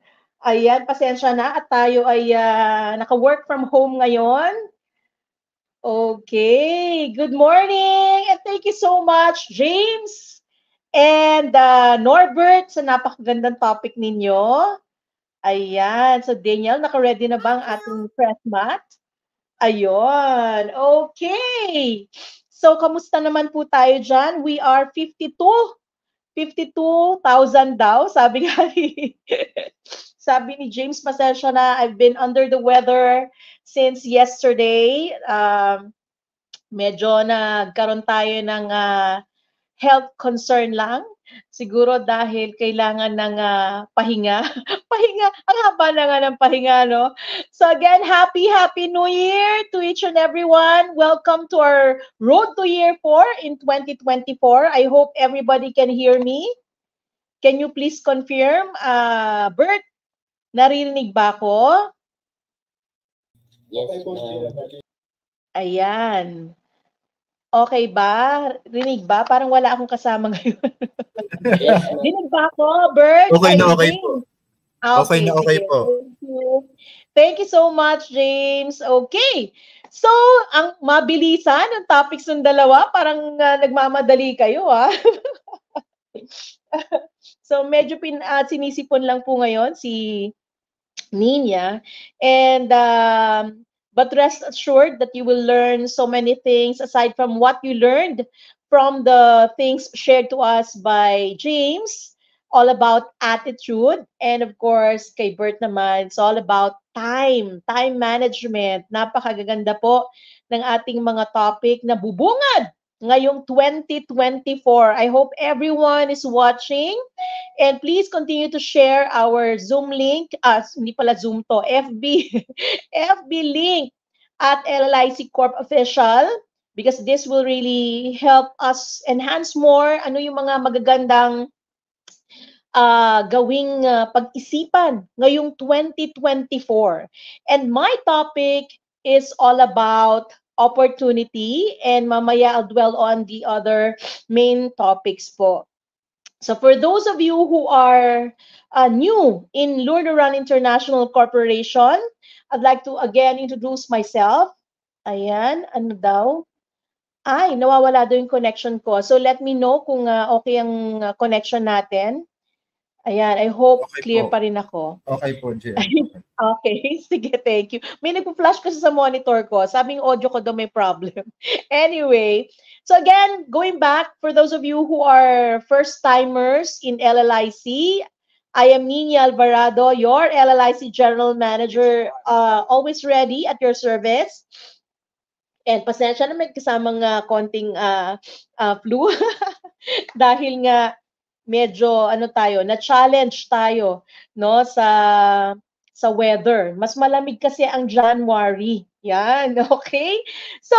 Ayan, pasensya na at tayo ay naka-work from home ngayon. Okay. Good morning and thank you so much, James and Norbert, sa napakagandang topic ninyo. Ayan. So, Daniel, naka-ready na ba ang ating press mat? Ayun. Okay. So, kamusta naman po tayo dyan? We are 52 52,000 daw, sabi nga sabi ni James, pasensya na, I've been under the weather since yesterday. Medyo nagkaroon tayo ng health concern lang. Siguro dahil kailangan ng pahinga. Pahinga. Ang haba na nga ng pahinga, no? So again, Happy New Year to each and everyone. Welcome to our Road to Year 4 in 2024. I hope everybody can hear me. Can you please confirm? Bert, naririnig ba ako?
Yes,
Ayan. Okay ba? Rinig ba? Parang wala akong kasama ngayon. Rinig ba ako, Bert?
Okay na, okay po. Okay na, okay
sige.
po.
Thank you so much, James. Okay. So, ang mabilisan ng topics ng dalawa, parang nagmamadali kayo, ha? So, medyo sinisipon lang po ngayon si Nina. And, but rest assured that you will learn so many things aside from what you learned from the things shared to us by James, all about attitude. And of course, kay Bert naman, it's all about time management. Napakaganda po ng ating mga topic na bubungad ngayong 2024. I hope everyone is watching. And please continue to share our Zoom link, hindi pala Zoom to, FB, FB link at LLIC Corp Official, because this will really help us enhance more ano yung mga magagandang gawing pag-isipan ngayong 2024. And my topic is all about opportunity, and mamaya I'll dwell on the other main topics po. So for those of you who are new in Lurnuran International Corporation, I'd like to again introduce myself. Ayan, ano daw? Ay, nawawala daw yung connection ko. So let me know kung okay ang connection natin. Ayan, I hope
Okay
clear
po.
pa rin ako.
Okay po, Jen.
Okay, sige, thank you. May nagpo-flash kasi sa monitor ko. Sabi yung audio ko daw may problem. Anyway, so again, going back, for those of you who are first-timers in LLIC, I am Nina Alvarado, your LLIC General Manager, always ready at your service. And pasensya na may kasamang konting flu dahil nga medyo na-challenge tayo no sa weather. Mas malamig kasi ang January. Yan, okay? So,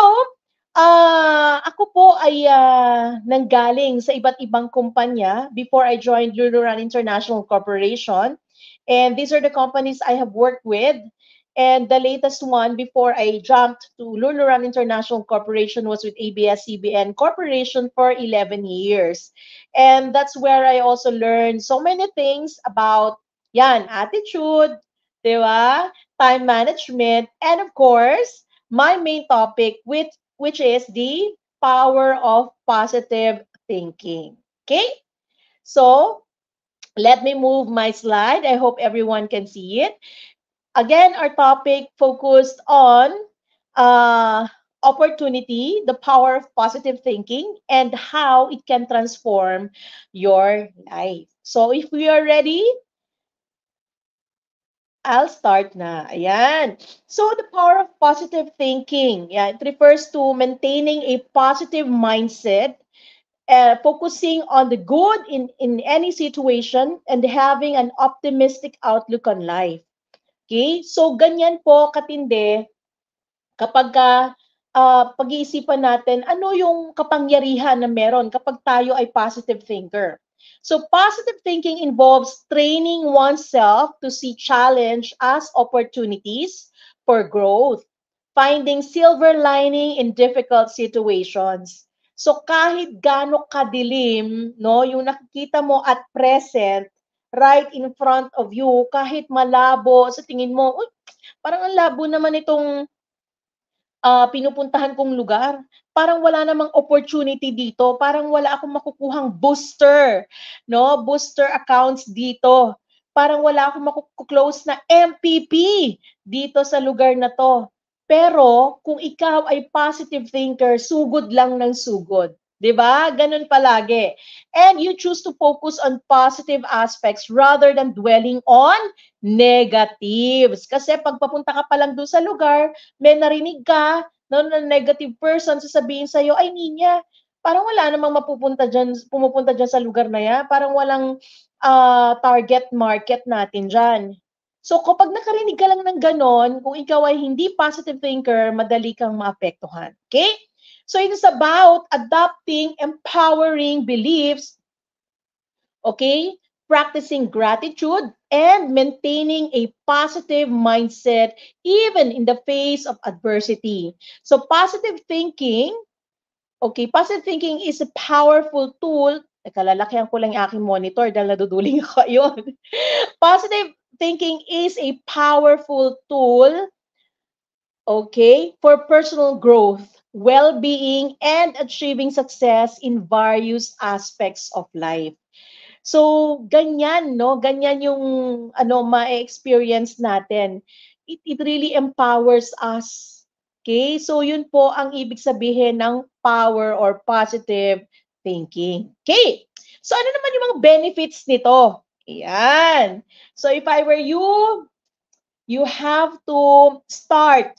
ako po ay nanggaling sa iba't ibang kumpanya before I joined Lurnuran International Corporation. And these are the companies I have worked with. And the latest one before I jumped to Lurnuran International Corporation was with ABS-CBN Corporation for 11 years. And that's where I also learned so many things about attitude, di ba? Time management, and of course, my main topic, which is the power of positive thinking. Okay? So, let me move my slide. I hope everyone can see it. Again, our topic focused on opportunity, the power of positive thinking, and how it can transform your life. So if we are ready, I'll start na. Ayan. So the power of positive thinking, it refers to maintaining a positive mindset, focusing on the good in any situation, and having an optimistic outlook on life. Okay? So, ganyan po katindi kapag pag-iisipan natin ano yung kapangyarihan na meron kapag tayo ay positive thinker. So, positive thinking involves training oneself to see challenge as opportunities for growth, finding silver lining in difficult situations. So, kahit gaano kadilim, no, yung nakikita mo at present, right in front of you, kahit malabo, sa tingin mo, uy, parang ang labo naman itong pinupuntahan kong lugar. Parang wala namang opportunity dito. Parang wala akong makukuhang booster, no? Booster accounts dito. Parang wala akong makuklose na MPP dito sa lugar na to. Pero kung ikaw ay positive thinker, sugod lang ng sugod. Diba? Ganun palagi. And you choose to focus on positive aspects rather than dwelling on negatives. Kasi pag papunta ka pa lang doon sa lugar, may narinig ka na negative person, sasabihin sa'yo, ay Ninya, parang wala namang pumupunta dyan sa lugar na yan. Parang walang target market natin dyan. So kapag nakarinig ka lang ng ganon, kung ikaw ay hindi positive thinker, madali kang maapektuhan. Okay? So it is about adopting empowering beliefs, okay, practicing gratitude, and maintaining a positive mindset even in the face of adversity. So positive thinking, okay, positive thinking is a powerful tool. Teka, lalakihan ko lang yung aking monitor dahil naduduling ako yun. Positive thinking is a powerful tool, okay, for personal growth, well-being, and achieving success in various aspects of life. So, ganyan, no? Ganyan yung ma-experience natin. It really empowers us. Okay? So, yun po ang ibig sabihin ng power or positive thinking. Okay? So, ano naman yung mga benefits nito? Ayan. So, if I were you, you have to start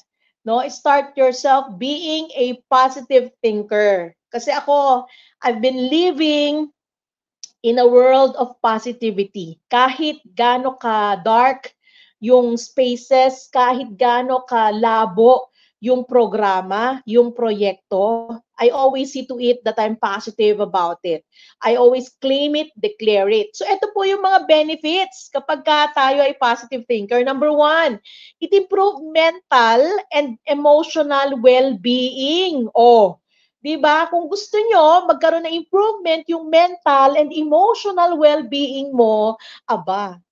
yourself being a positive thinker. Kasi ako, I've been living in a world of positivity. Kahit gaano ka dark yung spaces, kahit gaano ka labo yung programa, yung proyekto, I always see to it that I'm positive about it. I always claim it, declare it. So ito po yung mga benefits kapag tayo ay positive thinker. Number 1, it improves mental and emotional well-being. Diba? Kung gusto nyo magkaroon ng improvement yung mental and emotional well-being mo,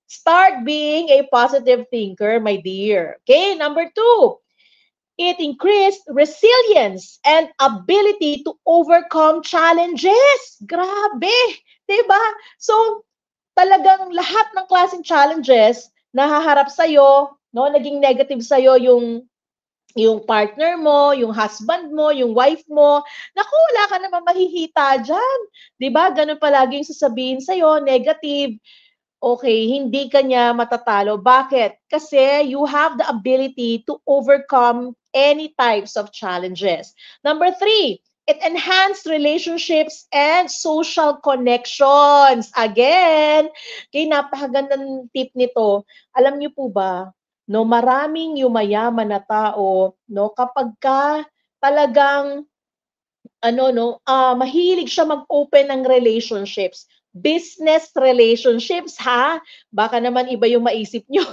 start being a positive thinker, my dear. Okay, number 2, it increased resilience and ability to overcome challenges. Grabe! Diba? So, talagang lahat ng klaseng challenges na haharap sa'yo, no, naging negative sa'yo yung partner mo, yung husband mo, yung wife mo, naku, wala ka naman mahihita dyan. Diba? Ganun palaging sasabihin sa'yo, negative. Okay, hindi ka niya matatalo. Bakit? Kasi you have the ability to overcome any types of challenges. Number 3, it enhanced relationships and social connections. Again, napakagandang tip nito. Alam niyo po ba, no, maraming yumayaman na tao, no, kapag ka talagang mahilig siya mag-open ng relationships. Business relationships, ha? Baka naman iba yung maisip nyo.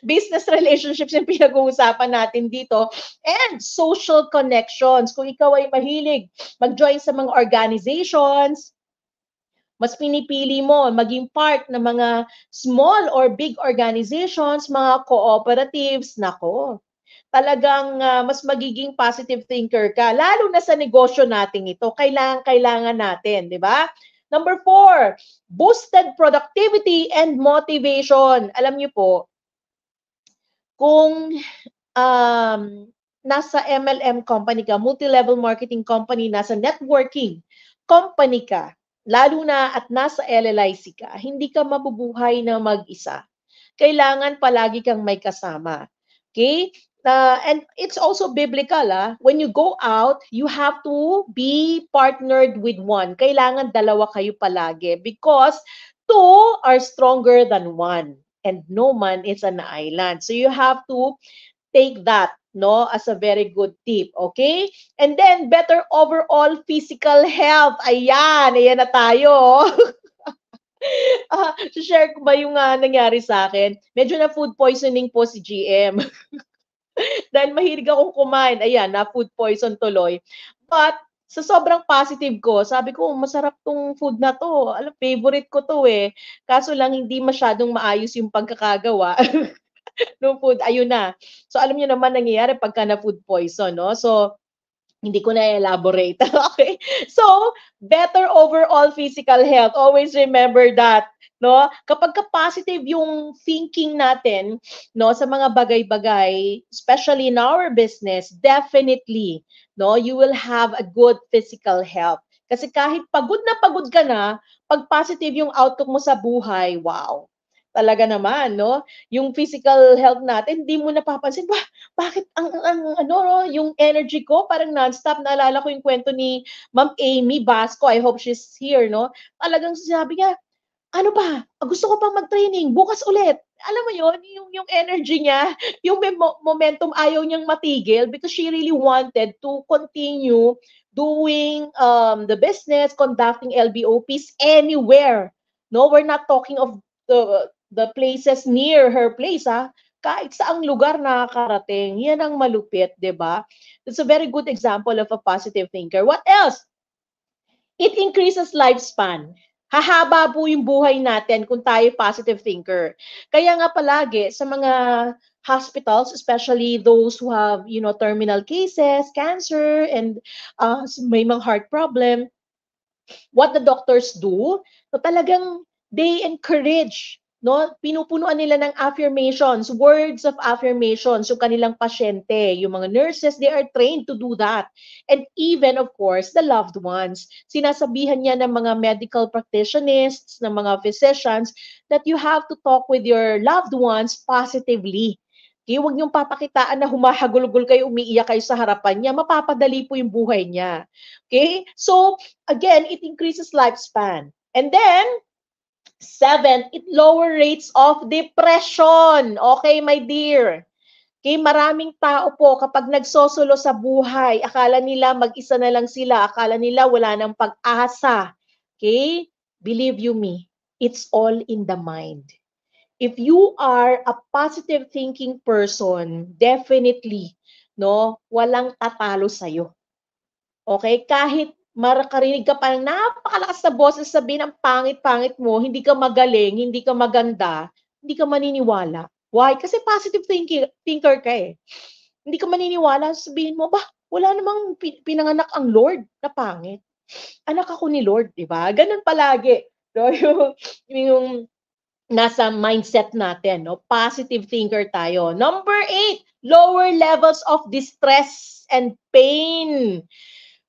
Business relationships yung pinag-uusapan natin dito. And social connections. Kung ikaw ay mahilig mag-join sa mga organizations, mas pinipili mo maging part ng mga small or big organizations, mga cooperatives, nako. Talagang mas magiging positive thinker ka. Lalo na sa negosyo natin ito, kailangan natin, di ba? Number 4, boosted productivity and motivation. Alam niyo po, kung nasa MLM company ka, multi-level marketing company, nasa networking company ka, lalo na at nasa LLIC ka, hindi ka mabubuhay na mag-isa. Kailangan palagi kang may kasama. Okay? And it's also biblical. When you go out, you have to be partnered with one. Kailangan dalawa kayo palagi because 2 are stronger than 1 and no man is an island. So you have to take that, no, as a very good tip, okay? And then better overall physical health. Ayan na tayo. Share ko ba yung nangyari sa akin? Medyo na food poisoning po si GM. Dahil mahilig akong kumain, ayan, na food poison tuloy. But, sa sobrang positive ko, sabi ko, masarap tong food na to. Alam, favorite ko to eh. Kaso lang, hindi masyadong maayos yung pagkakagawa. No food, ayun na. So, alam niyo naman nangyayari pagka na food poison, no? So, hindi ko na elaborate. Okay? So, better overall physical health. Always remember that. no? Kapag positive yung thinking natin, no, sa mga bagay-bagay, especially in our business, definitely, no, you will have a good physical health. Kasi kahit pagod ka na, pag positive yung outlook mo sa buhay, wow. Talaga naman, no? Yung physical health natin, hindi mo napapansin, bakit ano, yung energy ko parang non-stop. Naalala ko yung kwento ni Ma'am Amy Basco. I hope she's here, no? Talagang sabi niya, ano ba? Gusto ko pang mag-training, bukas ulit. Alam mo yon, yung energy niya, yung momentum, ayaw niyang matigil because she really wanted to continue doing the business, conducting LBOPs anywhere. No, we're not talking of the places near her place, ha? Kahit saang lugar nakakarating. Yan ang malupit, di ba? It's a very good example of a positive thinker. What else? It increases lifespan. Hahaba po yung buhay natin kung tayo positive thinker. Kaya nga palagi sa mga hospitals, especially those who have, terminal cases, cancer, and may mga heart problem, what the doctors do, so talagang they encourage, no? Pinupunuan nila ng affirmations, words of affirmations, yung kanilang pasyente, yung mga nurses, they are trained to do that. And even, of course, the loved ones. Sinasabihan niya ng mga medical practitioners, ng mga physicians, that you have to talk with your loved ones positively. Okay, huwag niyong papakitaan na humahagulgol kayo, umiiyak kayo sa harapan niya, mapapadali po yung buhay niya. Okay? So, again, it increases lifespan. And then, 7, it lower rates of depression. Okay, my dear? Okay, maraming tao po kapag nagsosolo sa buhay, akala nila mag-isa na lang sila, akala nila wala nang pag-asa. Okay? Believe you me, it's all in the mind. If you are a positive thinking person, definitely, no, walang tatalo sa'yo. Okay? Kahit makarinig ka pa ng napakalakas na boses sabihin ang pangit-pangit mo, hindi ka magaling, hindi ka maganda, hindi ka maniniwala. Why? Kasi positive thinker ka eh. Hindi ka maniniwala, sabihin mo, wala namang pinanganak ang Lord na pangit. Anak ako ni Lord, di ba? Ganun palagi. No? yung nasa mindset natin, no? Positive thinker tayo. Number 8, lower levels of distress and pain.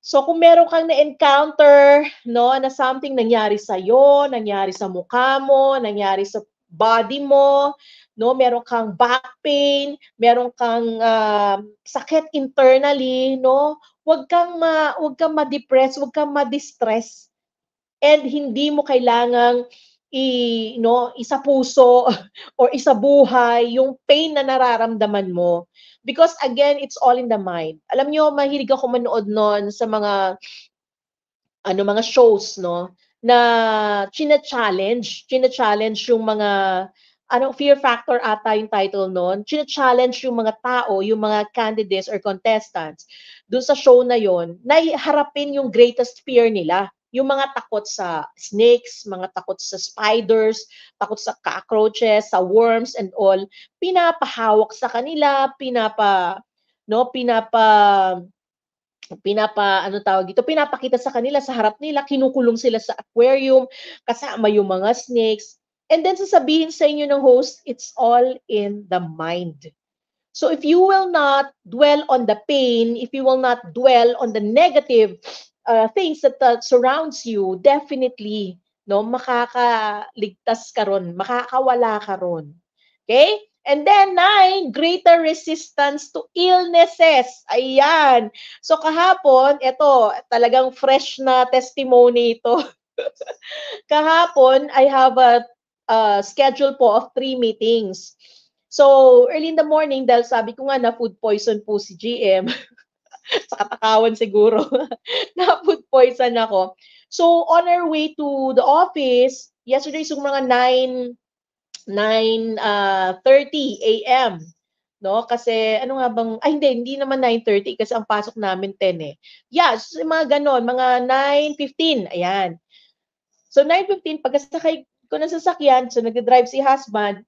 So kung meron kang na-encounter, no, na something nangyari sa iyo, nangyari sa mukha mo, nangyari sa body mo, no, meron kang back pain, meron kang sakit internally, no, wag kang ma-depress, wag kang ma-distress. And hindi mo kailangang isa puso or isa buhay yung pain na nararamdaman mo. Because again, it's all in the mind. Alam nyo, mahilig ako manood noon sa mga mga shows, no, na china-challenge yung mga Fear Factor ata yung title noon. China-challenge yung mga tao, yung mga candidates or contestants doon sa show na yon, na harapin yung greatest fear nila. Yung mga takot sa snakes, mga takot sa spiders, takot sa cockroaches, sa worms and all, pinapahawak sa kanila, pinapakita sa kanila sa harap nila, kinukulong sila sa aquarium, kasama yung mga snakes. And then sasabihin sa inyo ng host, it's all in the mind. So if you will not dwell on the pain, if you will not dwell on the negative things that surrounds you, definitely, no, makakaligtas ka ron, makakawala ka ron. Okay? And then 9, greater resistance to illnesses. Ayan. So kahapon, ito, talagang fresh na testimony ito. Kahapon, I have a schedule po of 3 meetings. So, early in the morning, dahil sabi ko nga na food poison po si GM, sa katakawan siguro, na food poison ako. So, on our way to the office, yesterday, so mga 9:30 a.m. No? Kasi, hindi naman 9:30 kasi ang pasok namin 10 eh. Yeah, so, mga ganon, mga 9:15, ayan. So, 9:15, pagkasakay ko ng sasakyan, so nag-drive si husband,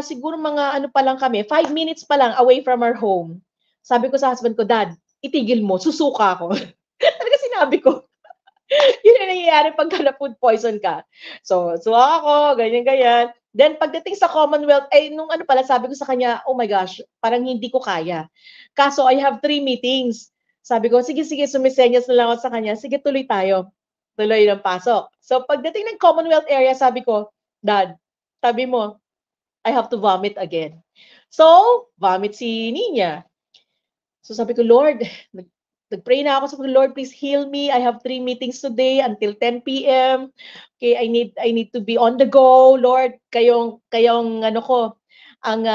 siguro mga pa lang kami, 5 minutes pa lang away from our home. Sabi ko sa husband ko, Dad, itigil mo, susuka ako. Talaga sinabi ko. Yun yung nangyayari pagka na-food poison ka. So ako, ganyan-ganyan. Then, pagdating sa Commonwealth, nung ano pala, sabi ko sa kanya, oh my gosh, parang hindi ko kaya. Kaso, I have 3 meetings. Sabi ko, sige, sumisenyas na lang ako sa kanya. Sige, tuloy tayo. Tuloy ng pasok. So, pagdating ng Commonwealth area, sabi ko, Dad, sabi mo, I have to vomit again. So, vomit si Nina. So, sabi ko, Lord, nag-pray na ako. Sabi ko, Lord, please heal me. I have 3 meetings today until 10 p.m. Okay, I need to be on the go. Lord, kayong ano ko, ang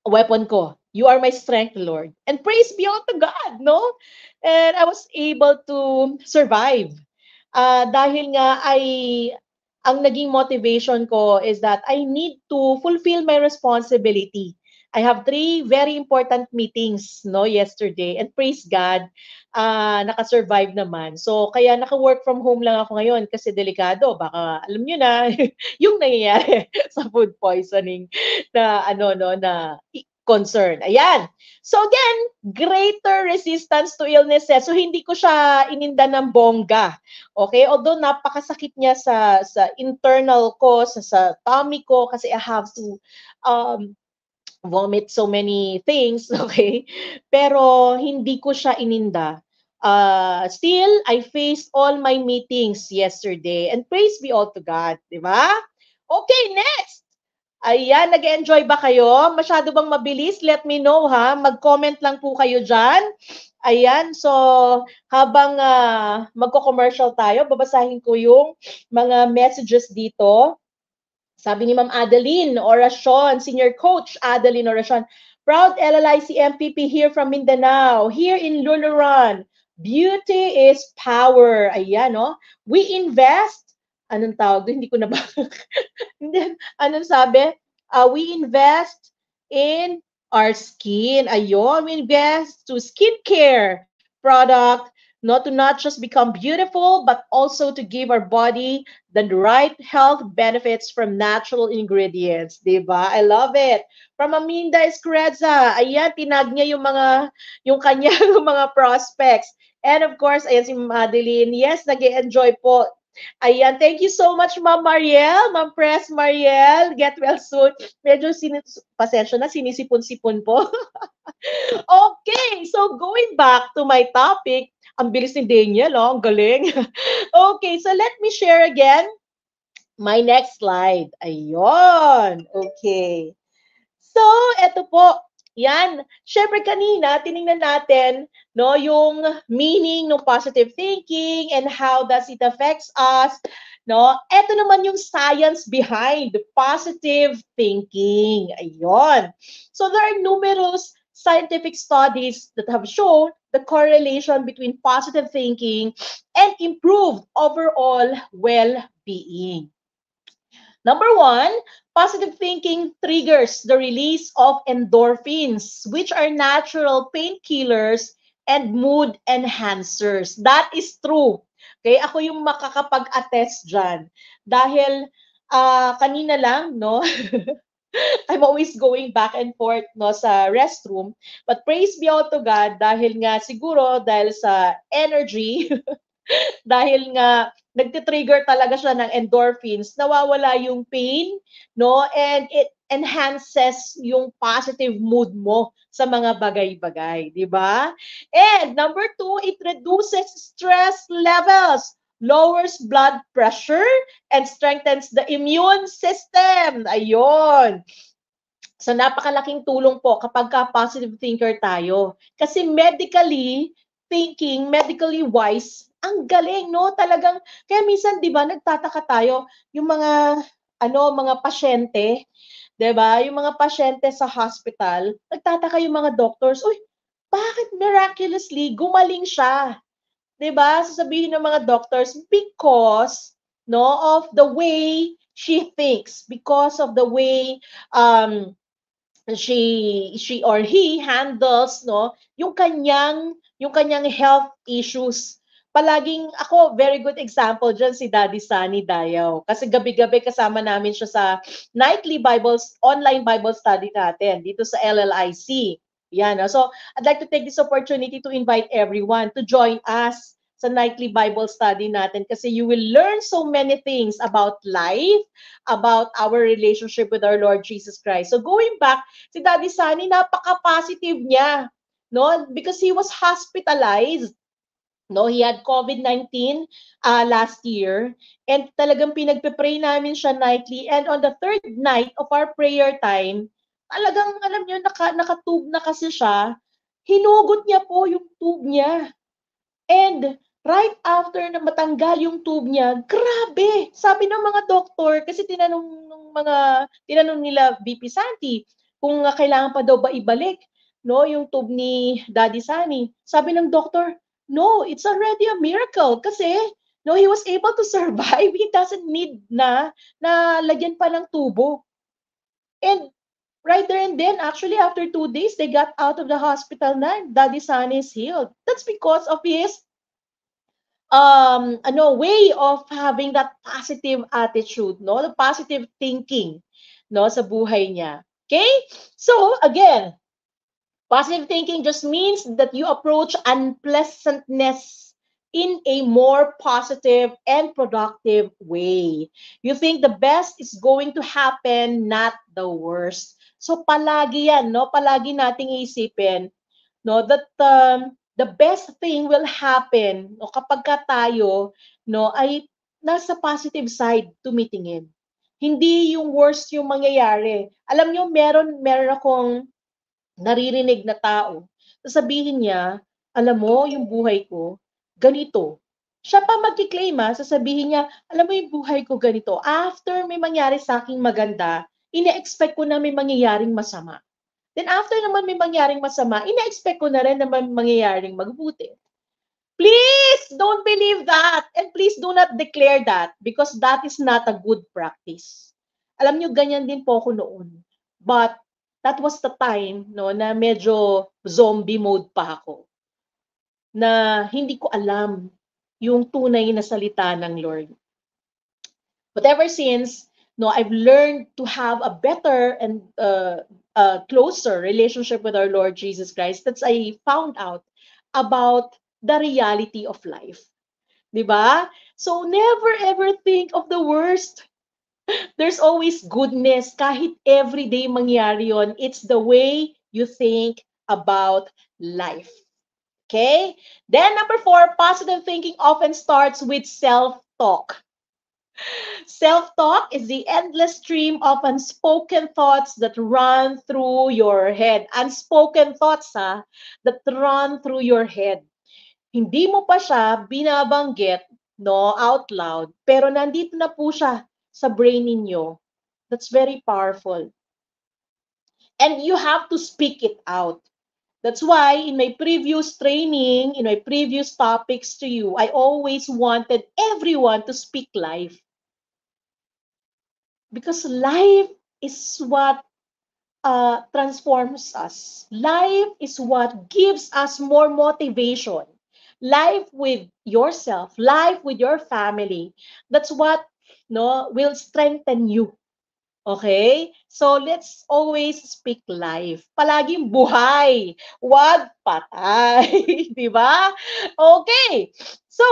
weapon ko. You are my strength, Lord. And praise be unto God, no? And I was able to survive. Dahil nga ang naging motivation ko is that I need to fulfill my responsibility. I have 3 very important meetings yesterday, and praise God, naka-survive naman. So kaya naka-work from home lang ako ngayon kasi delikado, baka alam niyo na yung nangyayari sa food poisoning na na concern. Ayan. So again, greater resistance to illnesses. So hindi ko siya ininda ng bongga. Okay? Although napakasakit niya sa internal ko, sa tummy ko kasi I have to vomit so many things, okay? Pero hindi ko siya ininda. Still, I faced all my meetings yesterday and praise be all to God, di ba? Okay, next! Ayan, nag-enjoy ba kayo? Masyado bang mabilis? Let me know, ha? Mag-comment lang po kayo dyan. Ayan, so habang magko-commercial tayo, babasahin ko yung mga messages dito. Sabi ni Ma'am Adeline Oracion, Senior Coach Adeline Oracion, proud LLIC MPP here from Mindanao, here in Luluran. Beauty is power. Ayan, no? We invest. Anong tawag doon? Hindi ko na ba? Anong sabi? We invest in our skin. Ayun, we invest to skincare product, not just become beautiful, but also to give our body the right health benefits from natural ingredients. Diba? I love it. From Aminda Escreza, ayan, tinag niya yung kanyang mga prospects. And of course, ayan si Madeline. Yes, nag-enjoy po. Ayan, thank you so much, Ma'am Mariel, Ma'am Press Mariel. Get well soon. Medyo pasensya na, sinisipon-sipon po. Okay, so going back to my topic, ang bilis ni Daniel, ang galing. Okay, so let me share again my next slide. Ayun, okay. So, eto po. Yan. Syempre kanina, tiningnan natin yung meaning ng positive thinking and how does it affects us. Eto naman yung science behind positive thinking. Ayun. So, there are numerous scientific studies that have shown the correlation between positive thinking and improved overall well-being. Number 1, positive thinking triggers the release of endorphins, which are natural painkillers and mood enhancers. That is true. Okay, ako yung makakapag-attest dyan. Dahil kanina lang, I'm always going back and forth sa restroom. But praise be all to God dahil nga siguro dahil sa energy, dahil nga nagtitrigger talaga siya ng endorphins, nawawala yung pain, and it enhances yung positive mood mo sa mga bagay-bagay, di ba? And number 2, it reduces stress levels, lowers blood pressure, and strengthens the immune system. Ayun. So napakalaking tulong po kapag positive thinker tayo. Kasi medically wise, ang galing, talagang, kaya minsan, di ba, nagtataka tayo, yung mga pasyente, di ba, yung mga pasyente sa hospital, nagtataka yung mga doctors, uy, bakit miraculously gumaling siya? Di ba, sasabihin ng mga doctors, because, of the way she thinks, because of the way, she or he handles yung kanyang health issues. Palaging ako, very good example dyan si Daddy Sunny Dayaw. Kasi gabi-gabi kasama namin siya sa nightly online Bible study natin dito sa LLIC. Yan. So, I'd like to take this opportunity to invite everyone to join us sa nightly Bible study natin kasi you will learn so many things about life, about our relationship with our Lord Jesus Christ. So going back, si Daddy Sunny, napaka-positive niya, no? Because he was hospitalized. No, he had COVID-19 last year, and talagang pinagpe-pray namin siya nightly, and on the third night of our prayer time, talagang alam niyo nakatube na kasi siya, hinugot niya po yung tube niya. And right after na matanggal yung tube niya, grabe! Sabi ng mga doktor, kasi tinanong nila VP Santi kung kailangan pa daw ba ibalik no yung tube ni Daddy Sunny. Sabi ng doktor, no, it's already a miracle kasi no, he was able to survive. He doesn't need na lagyan pa ng tubo. And right there and then, actually, after 2 days, they got out of the hospital na. Daddy Sunny is healed. That's because of his way of having that positive attitude, no? The positive thinking, no, sa buhay niya. Okay? So, again, positive thinking just means that you approach unpleasantness in a more positive and productive way. You think the best is going to happen, not the worst. So palagi yan, no? Palagi nating isipin, no, that the best thing will happen no, kapag ka tayo no, ay nasa positive side tumitingin. Hindi yung worst yung mangyayari. Alam nyo, meron akong naririnig na tao. Sasabihin niya, alam mo, yung buhay ko, ganito. Siya pa magkiklaim, sasabihin niya, alam mo yung buhay ko ganito. After may mangyari sa aking maganda, ine-expect ko na may mangyayaring masama. Then after naman may mangyaring masama, ine-expect ko na rin na may mangyayaring magbuti. Please don't believe that. And please do not declare that because that is not a good practice. Alam niyo, ganyan din po ako noon. But that was the time no, na medyo zombie mode pa ako. Na hindi ko alam yung tunay na salita ng Lord. But ever since, no, I've learned to have a better and closer relationship with our Lord Jesus Christ. That's I found out about the reality of life. Diba? So never ever think of the worst. There's always goodness kahit everyday mangyari yon. It's the way you think about life. Okay? Then number 4, positive thinking often starts with self-talk. Self-talk is the endless stream of unspoken thoughts that run through your head. Unspoken thoughts that run through your head. Hindi mo pa siya binabanggit no, out loud, pero nandito na po siya sa brain ninyo. That's very powerful. And you have to speak it out. That's why in my previous training, in my previous topics to you, I always wanted everyone to speak life. Because life is what transforms us. Life is what gives us more motivation. Life with yourself, life with your family. That's what will strengthen you. Okay? So let's always speak life. Palaging buhay, wag patay, 'di ba? Okay. So,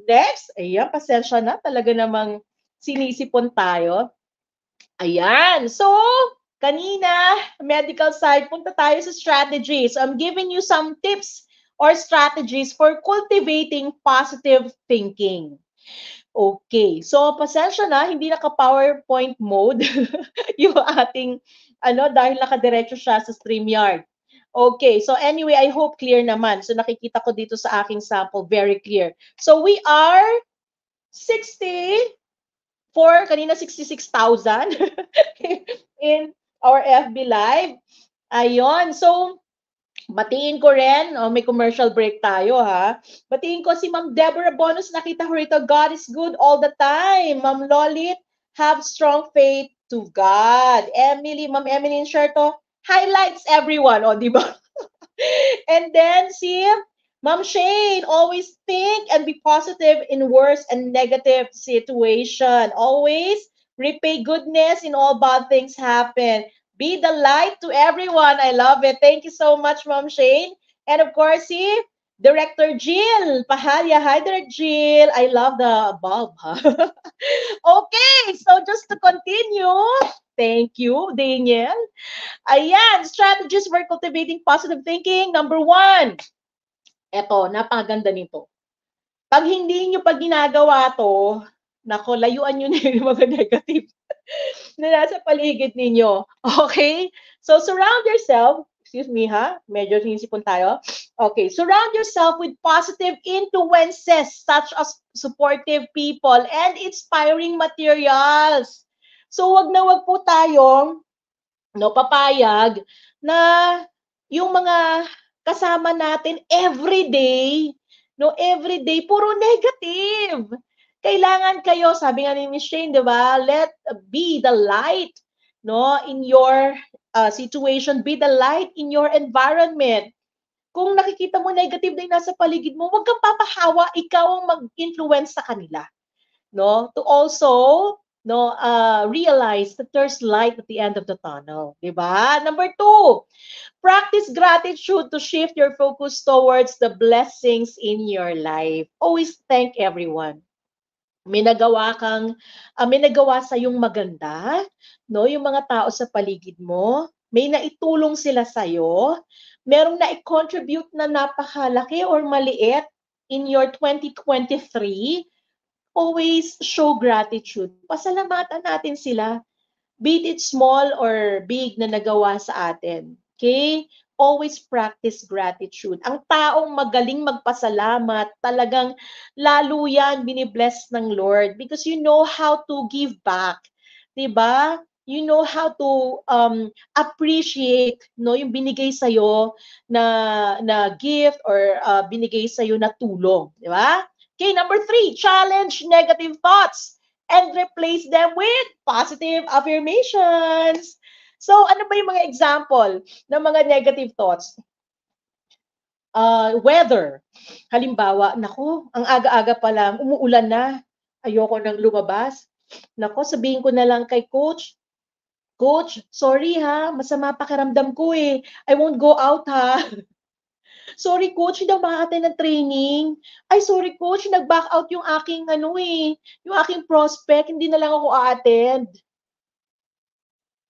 next, ayan, pasensya na, talaga namang sinisipon tayo. Ayan. So, kanina, medical side, punta tayo sa strategies. So, I'm giving you some tips or strategies for cultivating positive thinking. Okay. So, pasensya na, hindi naka-PowerPoint mode yung ating, dahil nakadiretso siya sa StreamYard. Okay. So, anyway, I hope clear naman. So, nakikita ko dito sa aking sample, very clear. So, we are kanina 66,000 in our FB Live. Ayon. So, batiin ko rin, may commercial break tayo Batiin ko si Ma'am Deborah Bonus, nakita ko rito, God is good all the time. Ma'am Lolit, have strong faith to God. Ma'am Emily Inserto, highlights everyone, di ba? And then si Ma'am Shane, always think and be positive in worse and negative situation. Always repay goodness in all bad things happen. Be the light to everyone. I love it. Thank you so much, Ma'am Shane. And of course, si Director Jill Pahalya. Hi, Direct Jill. I love the bulb, huh? Okay, so just to continue, thank you, Daniel. Ayan, strategies for cultivating positive thinking. Number 1. Eto, napakaganda nito. Pag hindi nyo pa ginagawa to, nako, layuan nyo na yung mga negative na nasa paligid ninyo. Okay? So, surround yourself. Excuse me, ha? Medyo sinisipon tayo. Okay. Surround yourself with positive influences such as supportive people and inspiring materials. So, wag na wag po tayong papayag na yung mga kasama natin everyday, everyday, puro negative. Kailangan kayo, sabi nga ni Miss Shane, di ba? Let be the light, in your situation, be the light in your environment. Kung nakikita mo negative na yung nasa paligid mo, huwag kang papahawa, ikaw ang mag-influence sa kanila. To also realize that there's light at the end of the tunnel. Diba? Number 2, practice gratitude to shift your focus towards the blessings in your life. Always thank everyone. May nagawa sa yung maganda, yung mga tao sa paligid mo, may naitulong sila sa iyo, merong na-contribute na napakalaki or maliit in your 2023. Always show gratitude. Pasalamatan natin sila, be it small or big na nagawa sa atin. Okay? Always practice gratitude. Ang taong magaling magpasalamat, talagang lalo yan binibless ng Lord because you know how to give back. Diba? You know how to appreciate yung binigay sa'yo na gift or binigay sa'yo na tulong. Diba? Okay, number 3, challenge negative thoughts and replace them with positive affirmations. So, ano ba yung mga example ng mga negative thoughts? Weather. Halimbawa, naku, ang aga-aga pa lang, umuulan na. Ayoko nang lumabas. Naku, sabihin ko na lang kay coach, Coach, sorry ha, masama pakiramdam ko eh. I won't go out ha. Sorry coach, hindi ako makaka-attend ng training. Ay, sorry coach, nag-back out yung aking yung aking prospect, hindi na lang ako a-attend.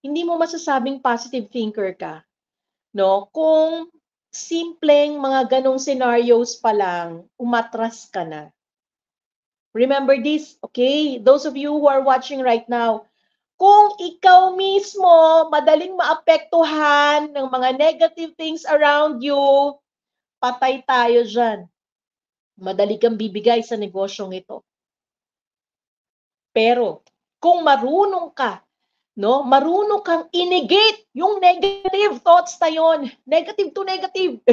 Hindi mo masasabing positive thinker ka, Kung simpleng mga ganong scenarios pa lang, umatras ka na. Remember this, okay? Those of you who are watching right now, kung ikaw mismo madaling maapektuhan ng mga negative things around you, patay tayo dyan. Madali kang bibigay sa negosyong ito. Pero, kung marunong ka, marunong kang i-negate yung negative thoughts na yun. Negative to negative.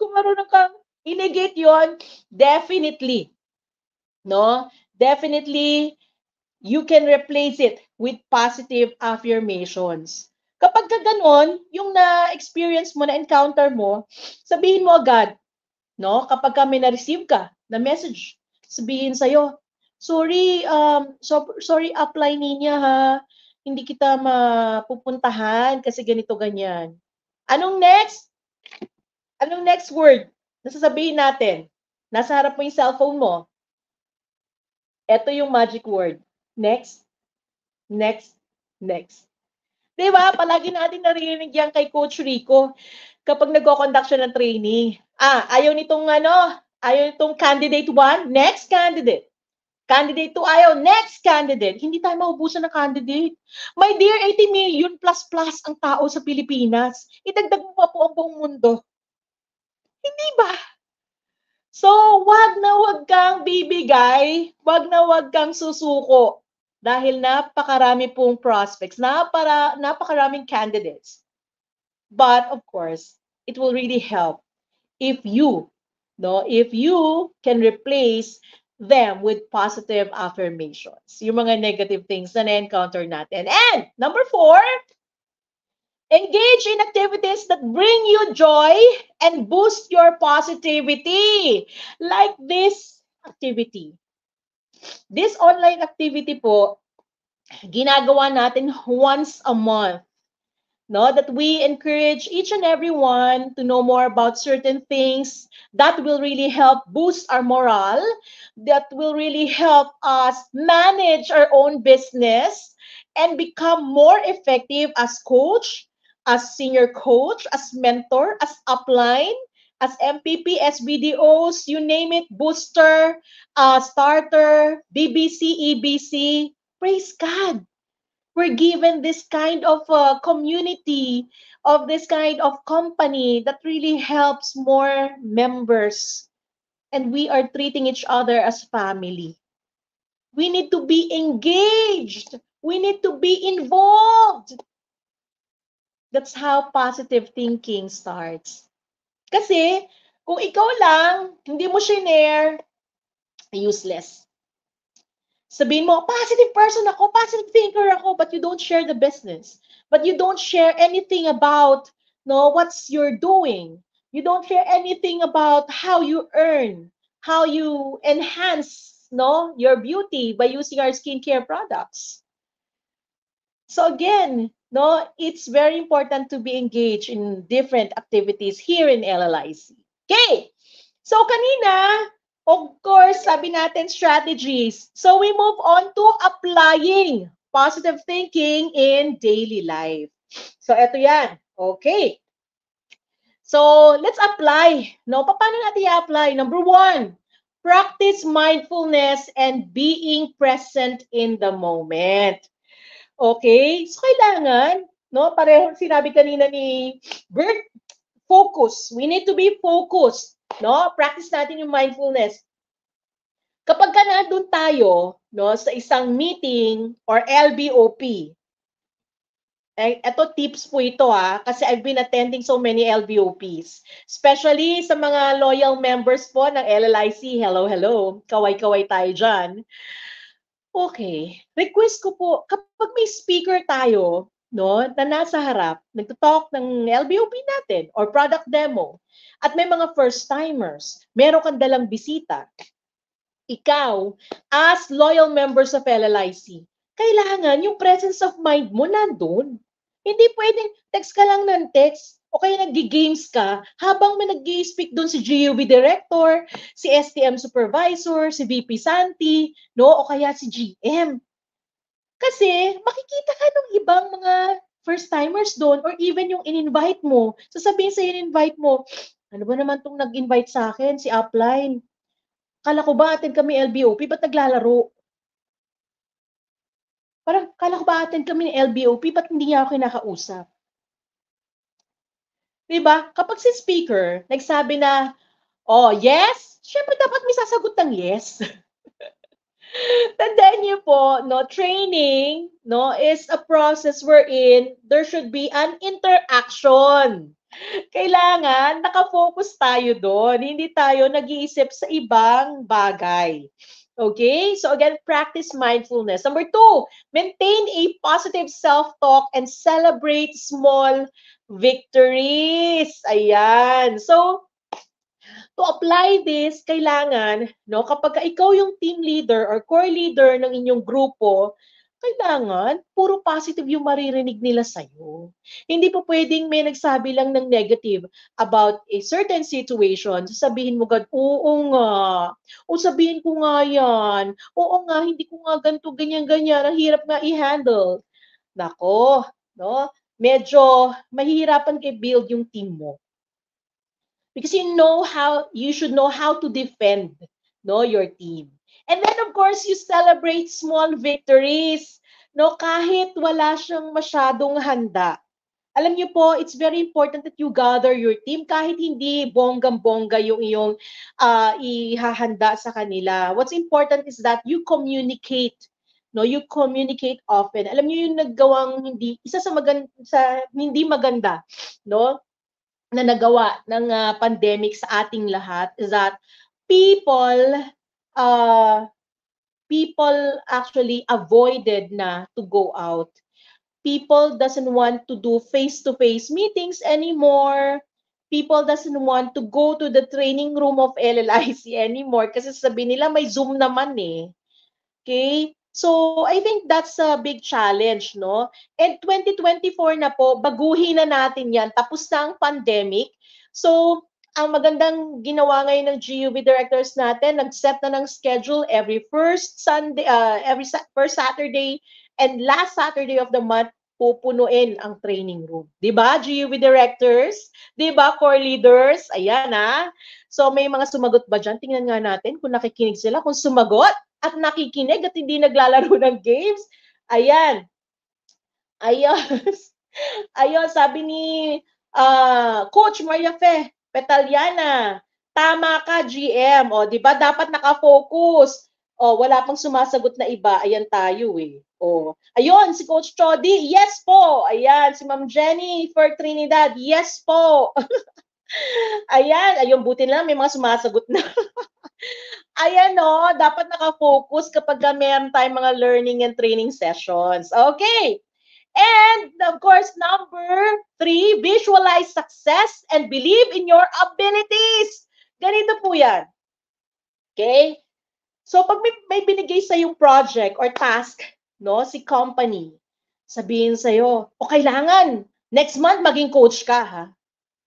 Kung marunong kang i-negate yun, definitely, definitely, you can replace it with positive affirmations. Kapag ka ganon, yung na-experience mo, na-encounter mo, sabihin mo agad, kapag ka may na-receive ka na message, sabihin sa'yo, sorry, sorry upline niya ha, hindi kita mapupuntahan kasi ganito, ganyan. Anong next? Anong next word na sasabihin natin? Nasa harap mo yung cellphone mo. Ito yung magic word. Next, next, next. Diba? Palagi natin narinig yan kay Coach Rico kapag nagko-conduct siya ng training. Ayaw nitong candidate 1, next candidate. Candidate 2 ayaw, next candidate. Hindi tayo maubusan ng candidate. My dear, 80 million plus ang tao sa Pilipinas. Idagdag mo pa po ang buong mundo. Hindi ba? So, wag na wag kang bibigay, wag na wag kang susuko. Dahil napakarami pong prospects, napakaraming candidates. But, of course, it will really help if you can replace them with positive affirmations. Yung mga negative things na na-encounter natin. And, number 4, engage in activities that bring you joy and boost your positivity. Like this activity. This online activity po, ginagawa natin once a month. no, that we encourage each and every one to know more about certain things that will really help boost our morale, that will really help us manage our own business and become more effective as coach, as senior coach, as mentor, as upline, as MPP, SBDOs, you name it, booster, starter, BBC, EBC. Praise God, we're given this kind of community, of this kind of company that really helps more members, and we are treating each other as family. We need to be engaged. We need to be involved. That's how positive thinking starts. Kasi, kung ikaw lang, hindi mo share, useless. Sabihin mo, positive person ako, positive thinker ako, but you don't share the business. But you don't share anything about, no, what's you're doing. You don't share anything about how you earn, how you enhance, no, your beauty by using our skincare products. So again, no, it's very important to be engaged in different activities here in LLIC. Okay, so kanina, of course, sabi natin strategies. So we move on to applying positive thinking in daily life. So eto yan. Okay. So let's apply. No, paano natin i-apply? Number 1, practice mindfulness and being present in the moment. Okay? So kailangan, no, pareho sinabi kanina ni Bert, focus. We need to be focused. No? Practice natin yung mindfulness. Kapag ka nandun tayo, no, sa isang meeting or LBOP, eto tips po ito kasi I've been attending so many LBOPs. Especially sa mga loyal members po ng LLIC. Hello, hello. Kaway-kaway tayo dyan. Okay. Request ko po, kapag may speaker tayo, no, na nasa harap, nagto-talk ng LBOP natin or product demo, at may mga first-timers, meron kang dalang bisita, ikaw, as loyal members of LLIC, kailangan yung presence of mind mo nandun. Hindi pwedeng text ka lang ng text o kaya nag-games ka habang may nag-speak doon si GUV Director, si STM Supervisor, si VP Santi, no, o kaya si GM. Kasi makikita ka ng ibang mga first-timers doon or even yung in-invite mo. Sasabihin sa in-invite mo, ano ba naman tong nag-invite sa akin, si upline? Kala ko ba atin kami LBOP, ba't naglalaro? Parang, kala ko ba atin kami LBOP, ba't hindi niya ako kinakausap? Diba? Kapag si speaker, nagsabi na, oh, yes? Siyempre dapat may sasagot ng yes. Tandaan niyo po, no, training, no, is a process wherein there should be an interaction. Kailangan nakafocus tayo doon, hindi tayo nag-iisip sa ibang bagay. Okay? So again, practice mindfulness. Number 2, maintain a positive self-talk and celebrate small victories. Ayan. So, to apply this, kailangan, no, kapag ikaw yung team leader or core leader ng inyong grupo, kailangan puro positive yung maririnig nila sa'yo. Hindi po pwedeng may nagsabi lang ng negative about a certain situation. Sasabihin mo agad, oo nga. O sabihin ko nga yan. Oo nga, hindi ko nga ganito, ganyan-ganyan. Ang hirap nga i-handle. Nako, no? Medyo mahihirapan build yung team mo. Because you should know how to defend, no, your team. And then, of course, you celebrate small victories, no, kahit wala siyang masyadong handa. Alam niyo po, it's very important that you gather your team kahit hindi bonggang-bongga yung iyong ihahanda sa kanila. What's important is that you communicate, no, you communicate often. Alam niyo yung naggawang isa sa hindi maganda, no, na nagawa ng pandemic sa ating lahat is that people actually avoided na to go out. People doesn't want to do face-to-face meetings anymore. People doesn't want to go to the training room of LLIC anymore kasi sabi nila may Zoom naman eh. Okay? So, I think that's a big challenge, no? And 2024 na po, baguhin na natin yan. Tapos na ang pandemic. So, ang magandang ginawa ngayon ng GUV directors natin, nag-set na ng schedule every first Sunday, first Saturday and last Saturday of the month, pupunuin ang training room. 'Di ba, GUV directors? 'Di ba, core leaders? Ayan So may mga sumagot ba diyan? Tingnan nga natin kung nakikinig sila, kung sumagot at nakikinig at hindi naglalaro ng games. Ayan. Ayun. Ayun, sabi ni Coach Maria Fe Petaliana, tama ka GM. O, di ba dapat nakafocus. O, wala pang sumasagot na iba. Ayan tayo eh. O, ayun, si Coach Chody, yes po. Ayan, si Ma'am Jenny for Trinidad, yes po. Ayan, ayun, buti na lang may mga sumasagot na. Ayan dapat nakafocus kapag meron tayong mga learning and training sessions. Okay. And of course, number 3, visualize success and believe in your abilities. Ganito po yan. Okay? So pag may binigay sa yung project or task, si company, sabihin sa'yo, kailangan, next month maging coach ka, ha?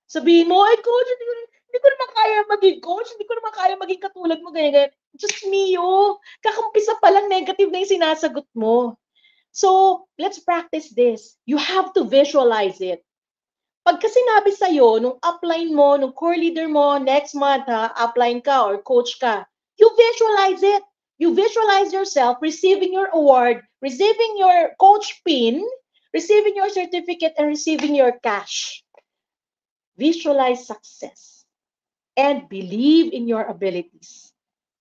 Sabihin mo, coach, hindi ko naman kaya maging coach, hindi ko naman kaya maging katulad mo, ganyan. Just mio, kakampisa pa lang negative na yung sinasagot mo. So, let's practice this. You have to visualize it. Pagka sinabi sa'yo, nung upline mo, nung core leader mo, next month, upline ka or coach ka, you visualize it. You visualize yourself receiving your award, receiving your coach pin, receiving your certificate, and receiving your cash. Visualize success and believe in your abilities.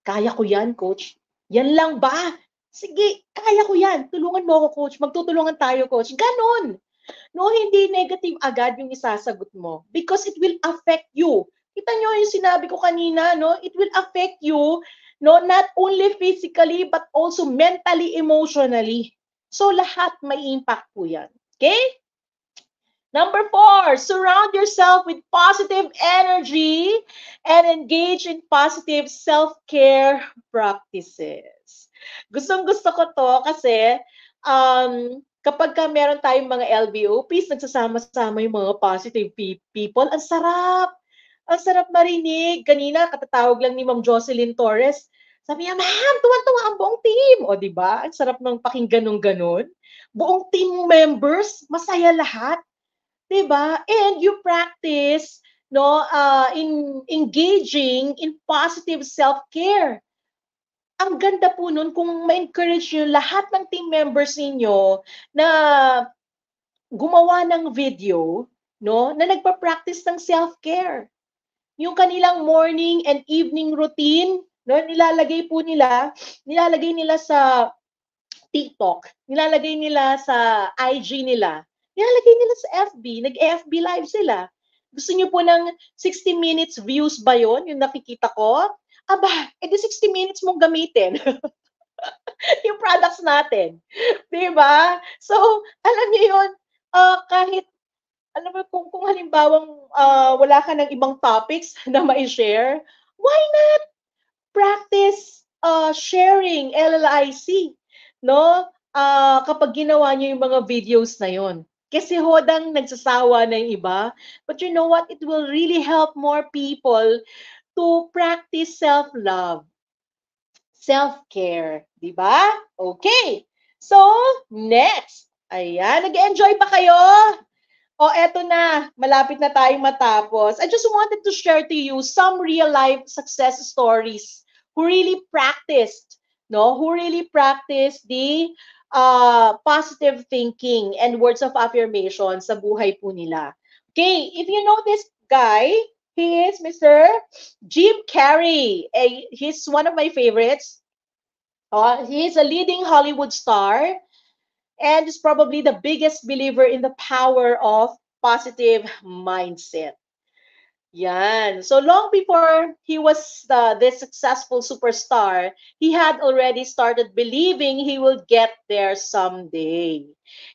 Kaya ko yan, coach. Yan lang ba? Sige, kaya ko yan. Tulungan mo ako, coach. Magtutulungan tayo, coach. Ganon. Hindi negative agad yung isasagot mo because it will affect you. Kita nyo yung sinabi ko kanina, It will affect you, not only physically but also mentally, emotionally. So, lahat may impact po yan. Okay? Number 4, surround yourself with positive energy and engage in positive self-care practices. Gustong-gusto ko to kasi kapag meron tayong mga LVOPs, nagsasama-sama yung mga positive people, ang sarap. Ang sarap marinig. Kanina, katatawag lang ni Ma'am Jocelyn Torres. Sabi niya, ma'am, tuwan-tuwa ang buong team. O, di ba? Ang sarap ng pakinggan ng ganun. Buong team members, masaya lahat. Diba? And you practice in engaging in positive self-care. Ang ganda po nun kung ma-encourage nyo lahat ng team members ninyo na gumawa ng video na nagpa-practice ng self-care. Yung kanilang morning and evening routine, nilalagay nila sa TikTok, nilalagay nila sa IG nila. Nilalagay nila sa FB, nag-FB live sila. Gusto niyo po ng 60 minutes views ba yon yung nakikita ko? Aba, edi 60 minutes mong gamitin. Yung products natin. Diba? So, alam niyo yun, kahit, alam mo, kung halimbawang wala ka ng ibang topics na ma-share, why not practice sharing LLIC, kapag ginawa niyo yung mga videos na yon. Kasi hodang nagsasawa na yung iba. But you know what? It will really help more people to practice self-love, self-care. Diba? Okay. So, next. Ayan. Nag-enjoy ba kayo? Eto na. Malapit na tayong matapos. I just wanted to share to you some real-life success stories who really practiced, who really practiced the positive thinking and words of affirmation sa buhay po nila. Okay, if you know this guy, he is Mr. Jim Carrey. He's one of my favorites. He is a leading Hollywood star and is probably the biggest believer in the power of positive mindset. Yan. So long before he was this successful superstar, he had already started believing he will get there someday.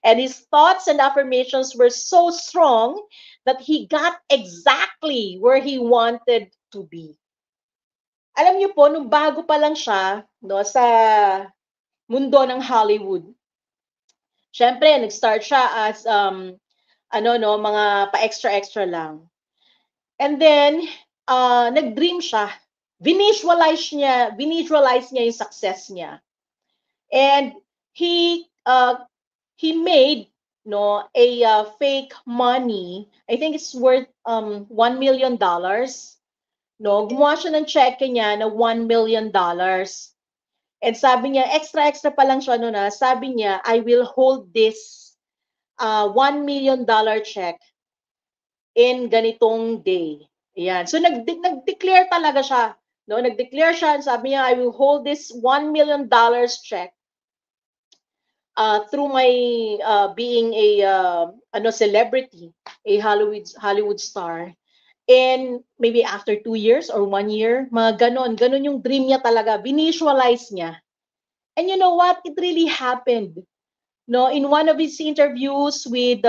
And his thoughts and affirmations were so strong that he got exactly where he wanted to be. Alam niyo po, nung bago pa lang siya sa mundo ng Hollywood. Siyempre, nag-start siya as mga pa-extra-extra lang. And then, nag-dream siya. Visualize niya yung success niya. And he made a fake money. I think it's worth $1 million. Gumawa siya ng check niya na $1 million. And sabi niya, extra pa lang siya sabi niya, I will hold this $1 million check in ganitong day. Ayan. So nag-declare talaga siya. Nag-declare siya, sabi niya, I will hold this $1 million check through my being a celebrity, a Hollywood star. And maybe after 2 years or 1 year, mga ganon yung dream niya talaga, visualize niya. And you know what? It really happened. In one of his interviews with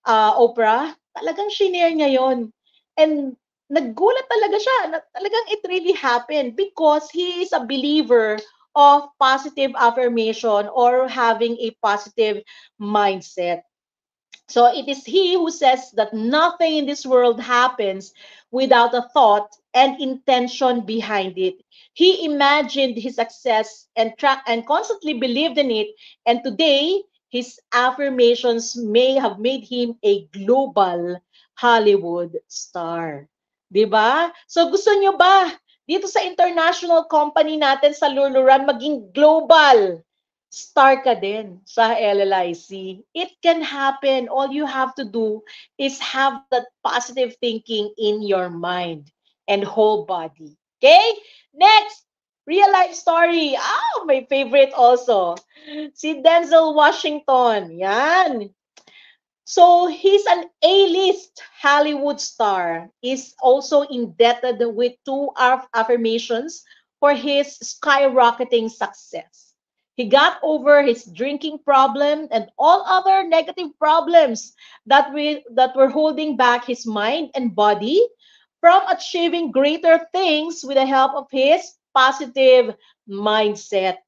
Oprah, talagang shinare niya yon. And naggulat talaga siya na talagang it really happened because he is a believer of positive affirmation or having a positive mindset. So it is he who says that nothing in this world happens without a thought and intention behind it. He imagined his success and constantly believed in it. And today, his affirmations may have made him a global Hollywood star. Diba? So gusto nyo ba dito sa international company natin sa Luluran maging global star ka din sa LLIC? It can happen. All you have to do is have that positive thinking in your mind and whole body. Okay? Next, real life story. My favorite also. Si Denzel Washington. Yan. So, he's an A-list Hollywood star. He's also indebted with 2 affirmations for his skyrocketing success. He got over his drinking problem and all other negative problems that were holding back his mind and body from achieving greater things with the help of his positive mindset.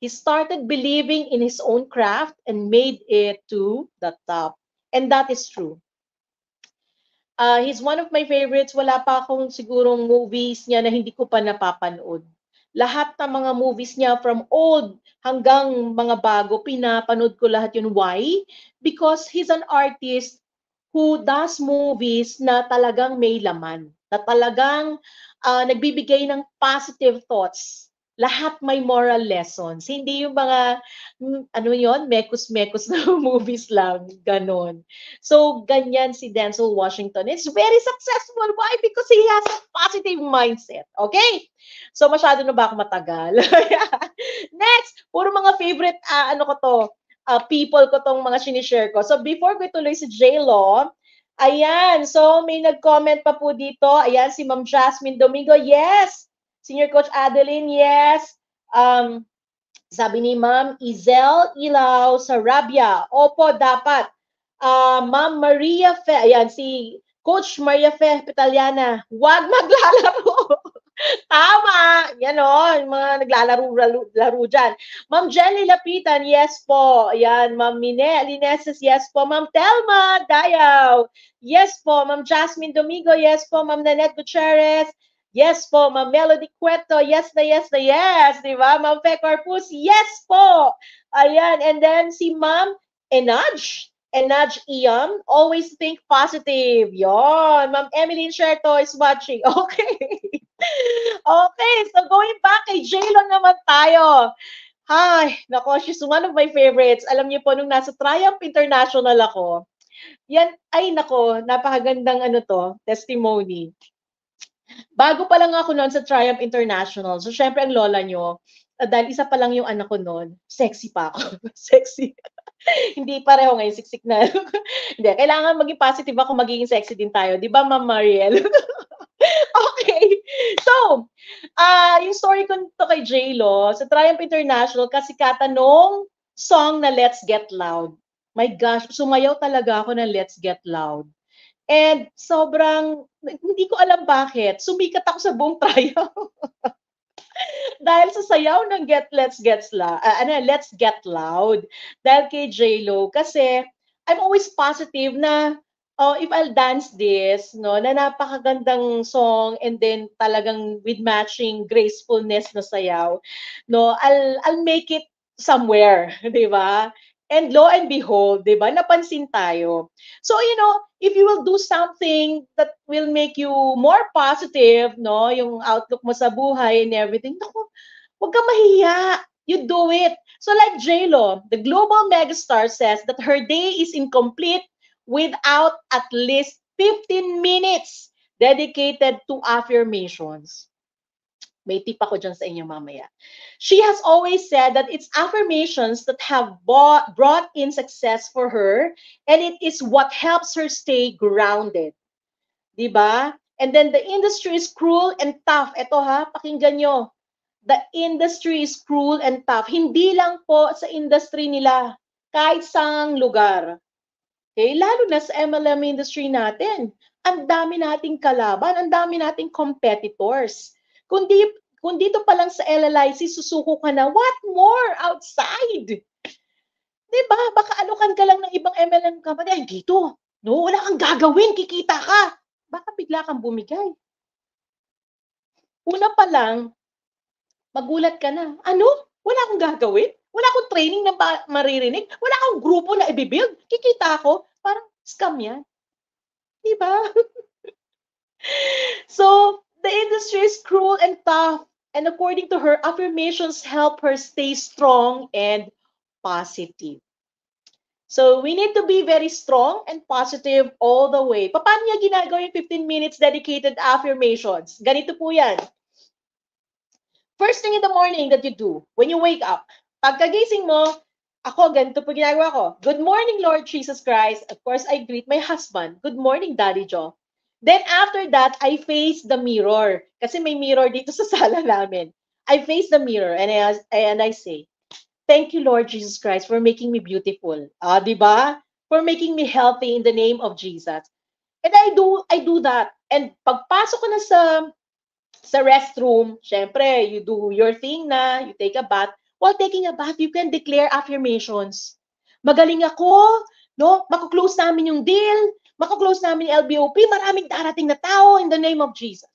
He started believing in his own craft and made it to the top. And that is true. He's one of my favorites. Wala pa akong sigurong movies niya na hindi ko pa napapanood. Lahat ng mga movies niya from old hanggang mga bago, pinapanood ko lahat yun. Why? Because he's an artist who does movies na talagang may laman, na talagang nagbibigay ng positive thoughts. Lahat may moral lessons. Hindi yung mga, mekus-mekus na movies lang, ganon. So, ganyan si Denzel Washington. It's very successful. Why? Because he has a positive mindset. Okay? So, masyado na ba ako matagal? Next, puro mga favorite, people ko tong mga sinishare ko. So, before ko ituloy si J-Lo, ayan, so may nag-comment pa po dito. Ayan, si Ma'am Jasmine Domingo, yes! Senior Coach Adeline, yes. Sabi ni Ma'am Izel Ilaw Sarabia, opo, dapat. Ma'am Maria Fe, ayan, si Coach Maria Fe Petaliana, huwag maglalaro. Tama! Yan mga naglalaro dyan. Ma'am Jenny Lapitan, yes po. Ayan, Ma'am Mine Lineses, yes po. Ma'am Telma Dayaw, yes po. Ma'am Jasmine Domingo, yes po. Ma'am Nanette Gutierrez, yes po. Ma'am Melody Cueto, yes na yes na yes. Diba? Ma'am Fe Corpus, yes po. Ayan, and then si Ma'am Enaj Iam, always think positive. Yon. Ma'am Emily Sherto is watching. Okay. Okay, so going back kay J-Lo naman tayo. Ay, nako, she's one of my favorites. Alam niyo po, nung nasa Triumph International ako, yan, ay nako, napakagandang testimony. Bago pa lang ako noon sa Triumph International, so syempre ang lola nyo, dahil isa pa lang yung anak ko noon, sexy pa ako. Sexy. Hindi pareho ngayon, siksik na. Hindi, kailangan maging positive ako, magiging sexy din tayo. Di ba, Ma'am Mariel? Okay. So, yung story ko to kay J-Lo, sa Triumph International, kasikatan nung song na Let's Get Loud. My gosh, sumayaw talaga ako ng Let's Get Loud. And sobrang, hindi ko alam bakit, sumikat ako sa buong Triumph. Dahil sa sayaw ng Let's Get Loud. Dahil kay J-Lo. Kasi, I'm always positive na, oh, if I'll dance this, no, na napakagandang song and then talagang with matching gracefulness na sayaw, no, I'll make it somewhere, di ba? And lo and behold, di ba, napansin tayo. So, if you will do something that will make you more positive, no, yung outlook mo sa buhay and everything, naku, huwag ka mahiya. You do it. So like J-Lo, the global megastar says that her day is incomplete without at least 15 minutes dedicated to affirmations. May tip ako dyan sa inyo mamaya. She has always said that it's affirmations that have brought in success for her, and it is what helps her stay grounded. Diba? And then the industry is cruel and tough. Ito ha, pakinggan nyo. The industry is cruel and tough. Hindi lang po sa industry nila, kahit saang lugar. Okay? Lalo na sa MLM industry natin. Ang dami nating kalaban, ang dami nating competitors. Kung dito pa lang sa LLIC, susuko ka na, what more outside? Diba? Baka alukan ka lang ng ibang MLM company. Ay, dito. No, wala kang gagawin, kikita ka. Baka bigla kang bumigay. Una pa lang, magulat ka na. Ano? Wala akong gagawin? Wala akong training na maririnig? Wala akong grupo na i-build? Kikita ako? Parang scam yan. Diba? So, the industry is cruel and tough. And according to her, affirmations help her stay strong and positive. So, we need to be very strong and positive all the way. Paano niya ginagawa yung 15 minutes dedicated affirmations? Ganito po yan. First thing in the morning that you do, when you wake up, pagkagising mo, ako, ganito po ginagawa ko. Good morning, Lord Jesus Christ. Of course, I greet my husband. Good morning, Daddy Joe. Then after that, I face the mirror. Kasi may mirror dito sa sala namin. I face the mirror and I say, thank you, Lord Jesus Christ, for making me beautiful. Diba? For making me healthy in the name of Jesus. And I do that. And pagpasok ko na sa restroom, syempre, you do your thing na, you take a bath. While taking a bath, you can declare affirmations. Magaling ako, no? Makuklose namin yung deal, makuklose namin yung LBOP, maraming darating na tao in the name of Jesus.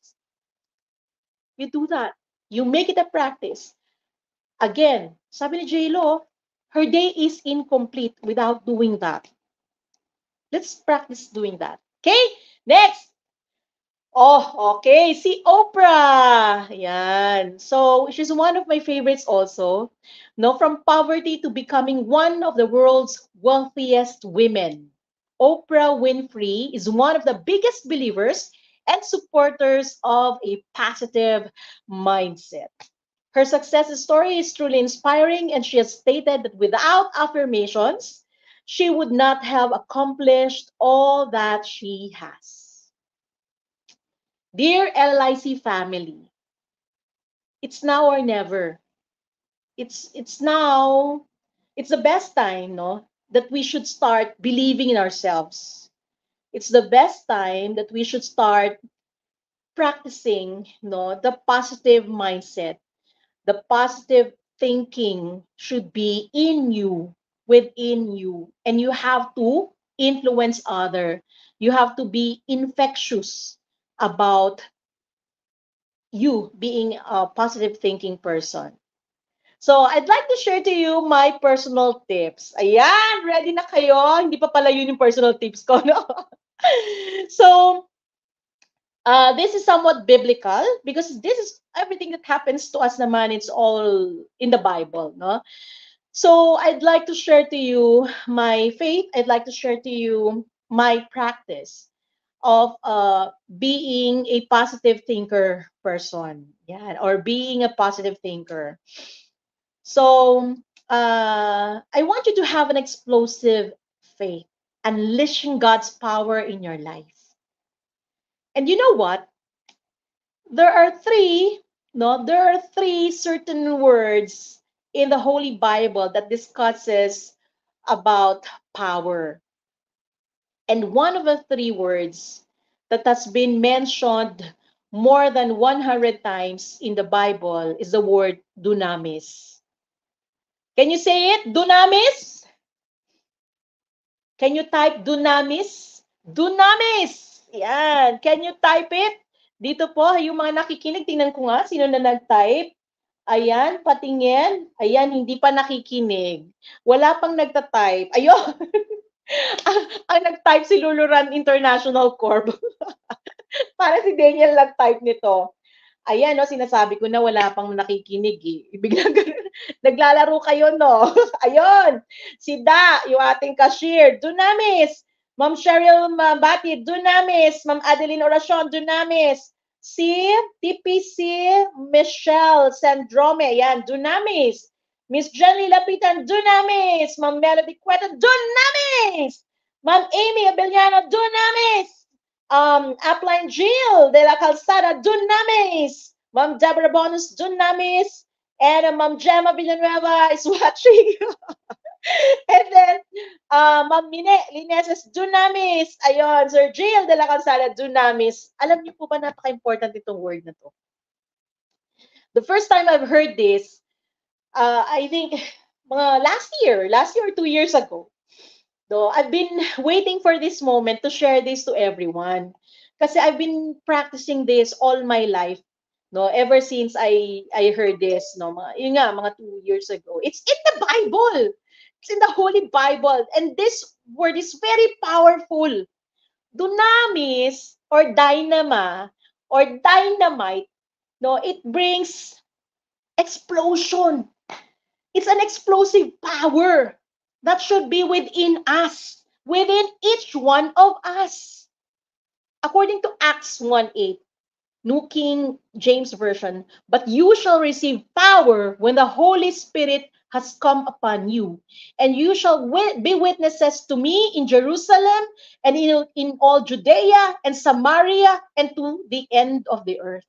You do that. You make it a practice. Again, sabi ni J-Lo, her day is incomplete without doing that. Let's practice doing that. Okay? Next. Oh, okay. Si Oprah. Yan. So, she's one of my favorites also. No, from poverty to becoming one of the world's wealthiest women. Oprah Winfrey is one of the biggest believers and supporters of a positive mindset. Her success story is truly inspiring, and she has stated that without affirmations, she would not have accomplished all that she has. Dear LIC family, it's now or never. It's now, it's the best time, no, that we should start believing in ourselves. It's the best time that we should start practicing, no, the positive mindset. The positive thinking should be in you, within you, and you have to influence other. You have to be infectious about you being a positive thinking person. So, I'd like to share to you my personal tips. Ayan, ready na kayo? Hindi pa pala yun yung personal tips ko, no? So, this is somewhat biblical because this is everything that happens to us naman, it's all in the Bible, no? So, I'd like to share to you my faith. I'd like to share to you my practice of being a positive thinker person. Yeah, or being a positive thinker. So, I want you to have an explosive faith, unleashing God's power in your life. And you know what? There are three certain words in the Holy Bible that discusses about power. And one of the three words that has been mentioned more than 100 times in the Bible is the word dunamis. Can you say it? Dunamis? Can you type dunamis? Dunamis! Yan. Can you type it? Dito po, yung mga nakikinig, tingnan ko nga, sino na nag-type. Ayan, patingin. Ayan, hindi pa nakikinig. Wala pang nagta-type. Ayun. ang nag-type si Luluran International Corp. Para si Daniel nag-type nito. Ayan, no, sinasabi ko na wala pang nakikinig eh. Biglang naglalaro kayo, no? Ayun, si Da, yung ating cashier, dunamis. Ma'am Cheryl Mabati, dunamis. Ma'am Adeline Oracion, dunamis. Si TPC Michelle Sandrome, ayan, dunamis. Miss Jenny Lapitan, dunamis. Ma'am Melody Cueta, dunamis. Ma'am Amy Abellano, dunamis. Upline Jill de la Calzada, dunamis. Ma'am Deborah Bonus, dunamis. And Ma'am Gemma Villanueva is watching. And then, Ma'am Mine Lineses, dunamis. Ayun, Sir Jill de la Calzada, dunamis. Alam niyo po ba napaka-important itong word na to? The first time I've heard this, I think last year or 2 years ago. So, I've been waiting for this moment to share this to everyone. Kasi I've been practicing this all my life, no? Ever since I heard this, no? Mga 2 years ago. It's in the Bible. It's in the Holy Bible. And this word is very powerful. Dunamis or dynama or dynamite, no? It brings explosion. It's an explosive power that should be within us, within each one of us. According to Acts 1:8, New King James Version, but you shall receive power when the Holy Spirit has come upon you, and you shall be witnesses to me in Jerusalem and in all Judea and Samaria and to the end of the earth.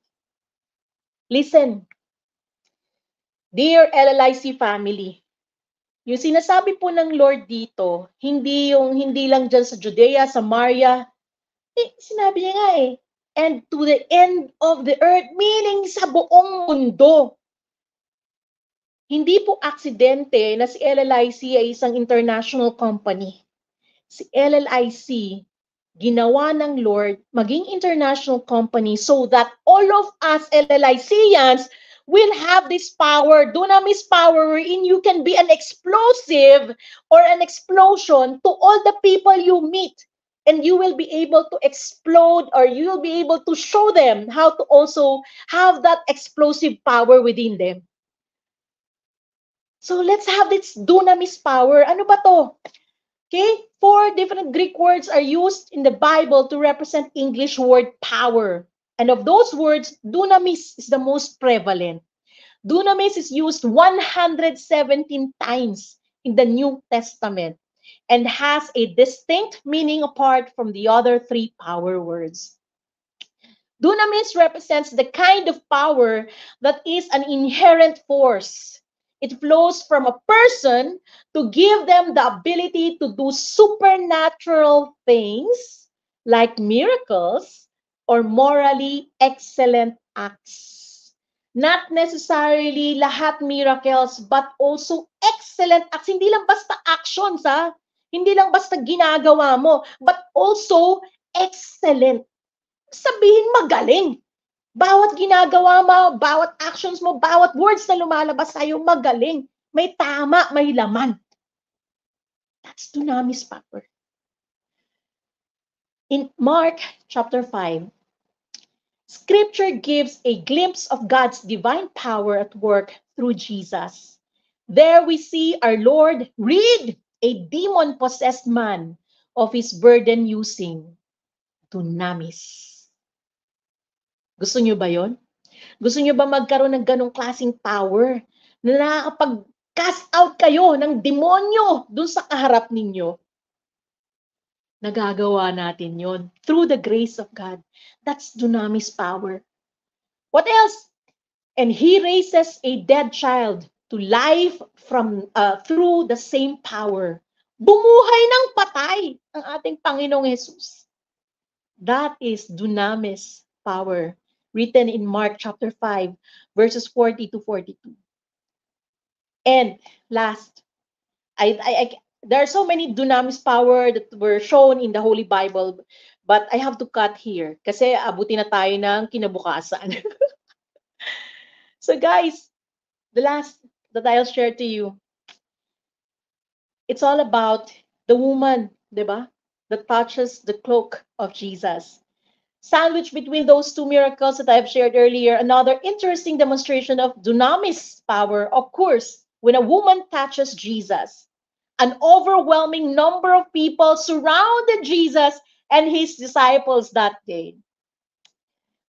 Listen, dear LLIC family, yung sinasabi po ng Lord dito, hindi lang dyan sa Judea, Samaria, sinabi niya nga and to the end of the earth, meaning sa buong mundo. Hindi po aksidente na si LLIC ay isang international company. Si LLIC, ginawa ng Lord maging international company so that all of us LLICians will have this power, dunamis power, wherein you can be an explosive or an explosion to all the people you meet. And you will be able to explode, or you will be able to show them how to also have that explosive power within them. So let's have this dunamis power. Ano ba to? Okay, 4 different Greek words are used in the Bible to represent English word power. And of those words, dunamis is the most prevalent. Dunamis is used 117 times in the New Testament and has a distinct meaning apart from the other 3 power words. Dunamis represents the kind of power that is an inherent force. It flows from a person to give them the ability to do supernatural things like miracles or morally excellent acts. Not necessarily lahat miracles, but also excellent acts. Hindi lang basta actions, ha? Hindi lang basta ginagawa mo, but also excellent. Sabihin magaling. Bawat ginagawa mo, bawat actions mo, bawat words na lumalabas sa'yo, magaling. May tama, may laman. That's dunamis power. In Mark chapter 5, Scripture gives a glimpse of God's divine power at work through Jesus. There we see our Lord rid a demon-possessed man of his burden using dunamis. Gusto nyo ba yon? Gusto nyo ba magkaroon ng ganong klaseng power na nakakapag-cast out kayo ng demonyo dun sa kaharap ninyo? Nagagawa natin yon through the grace of God. That's dunamis power. What else? And he raises a dead child to life through the same power. Bumuhay ng patay ang ating Panginoong Jesus. That is dunamis power, written in Mark chapter 5, verses 40 to 42. And last, there are so many dunamis power that were shown in the Holy Bible, but I have to cut here kasi abutin na tayo ng kinabukasan. So guys, the last that I'll share to you, it's all about the woman, diba? That touches the cloak of Jesus. Sandwiched between those two miracles that I've shared earlier, another interesting demonstration of dunamis power, of course, when a woman touches Jesus. An overwhelming number of people surrounded Jesus and his disciples that day.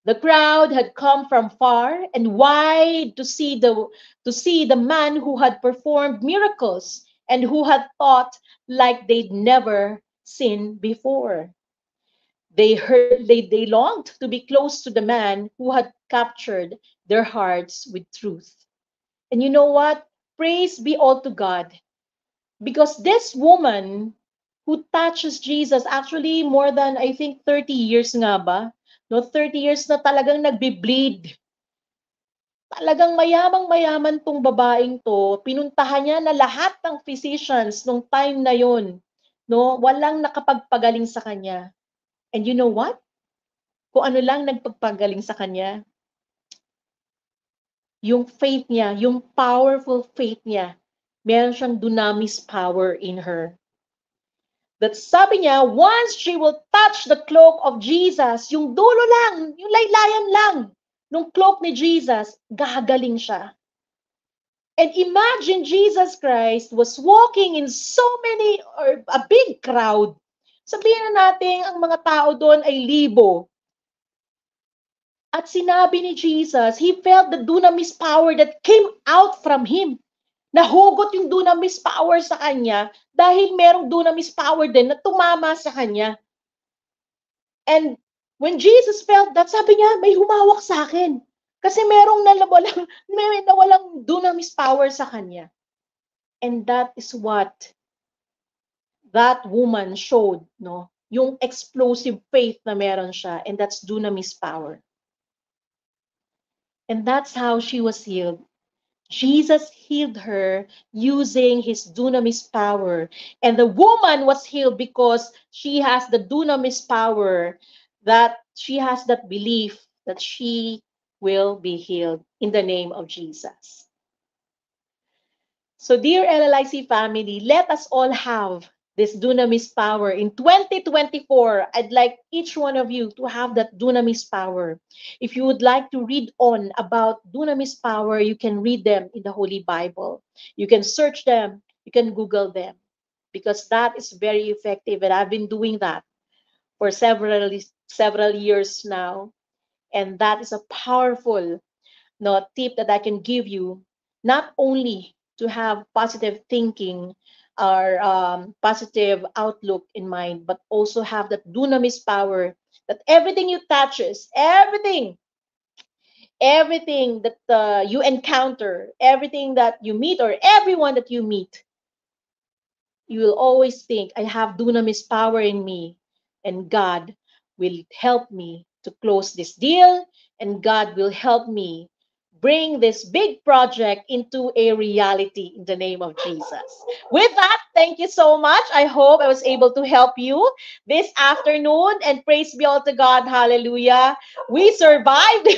The crowd had come from far and wide to see the man who had performed miracles and who had thought like they'd never seen before. They longed to be close to the man who had captured their hearts with truth. And you know what? Praise be all to God. Because this woman who touches Jesus, actually more than, I think, 30 years nga ba? No, 30 years na talagang nagbe-bleed. Talagang mayamang-mayaman tong babaeng to. Pinuntahan niya na lahat ng physicians nung time na yon. No, walang nakapagpagaling sa kanya. And you know what? Kung ano lang nagpagpagaling sa kanya, yung faith niya, yung powerful faith niya, meron siyang dunamis power in her. That sabi niya, once she will touch the cloak of Jesus, yung dulo lang, yung laylayan lang, nung cloak ni Jesus, gagaling siya. And imagine Jesus Christ was walking in so many, or a big crowd. Sabihin na natin, ang mga tao doon ay libo. At sinabi ni Jesus, he felt the dunamis power that came out from him. Nahugot yung dunamis power sa kanya dahil merong dunamis power din na tumama sa kanya. And when Jesus felt that, sabi niya, may humawak sa akin. Kasi merong nawalang dunamis power sa kanya. And that is what that woman showed, no? Yung explosive faith na meron siya, and that's dunamis power. And that's how she was healed. Jesus healed her using his dunamis power. And the woman was healed because she has the dunamis power, that she has that belief that she will be healed in the name of Jesus. So dear LLIC family, let us all have this dunamis power. In 2024, I'd like each one of you to have that dunamis power. If you would like to read on about dunamis power, you can read them in the Holy Bible. You can search them, you can Google them, because that is very effective, and I've been doing that for several years now. And that is a powerful tip that I can give you, not only to have positive thinking or positive outlook in mind, but also have that dunamis power, that everything you touches, everything that you encounter, everything that you meet, or everyone that you meet, you will always think, I have dunamis power in me, and God will help me to close this deal, and God will help me bring this big project into a reality in the name of Jesus. With that, thank you so much. I hope I was able to help you this afternoon, and praise be all to God. Hallelujah. We survived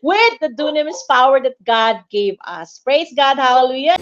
with the dunamis power that God gave us. Praise God. Hallelujah.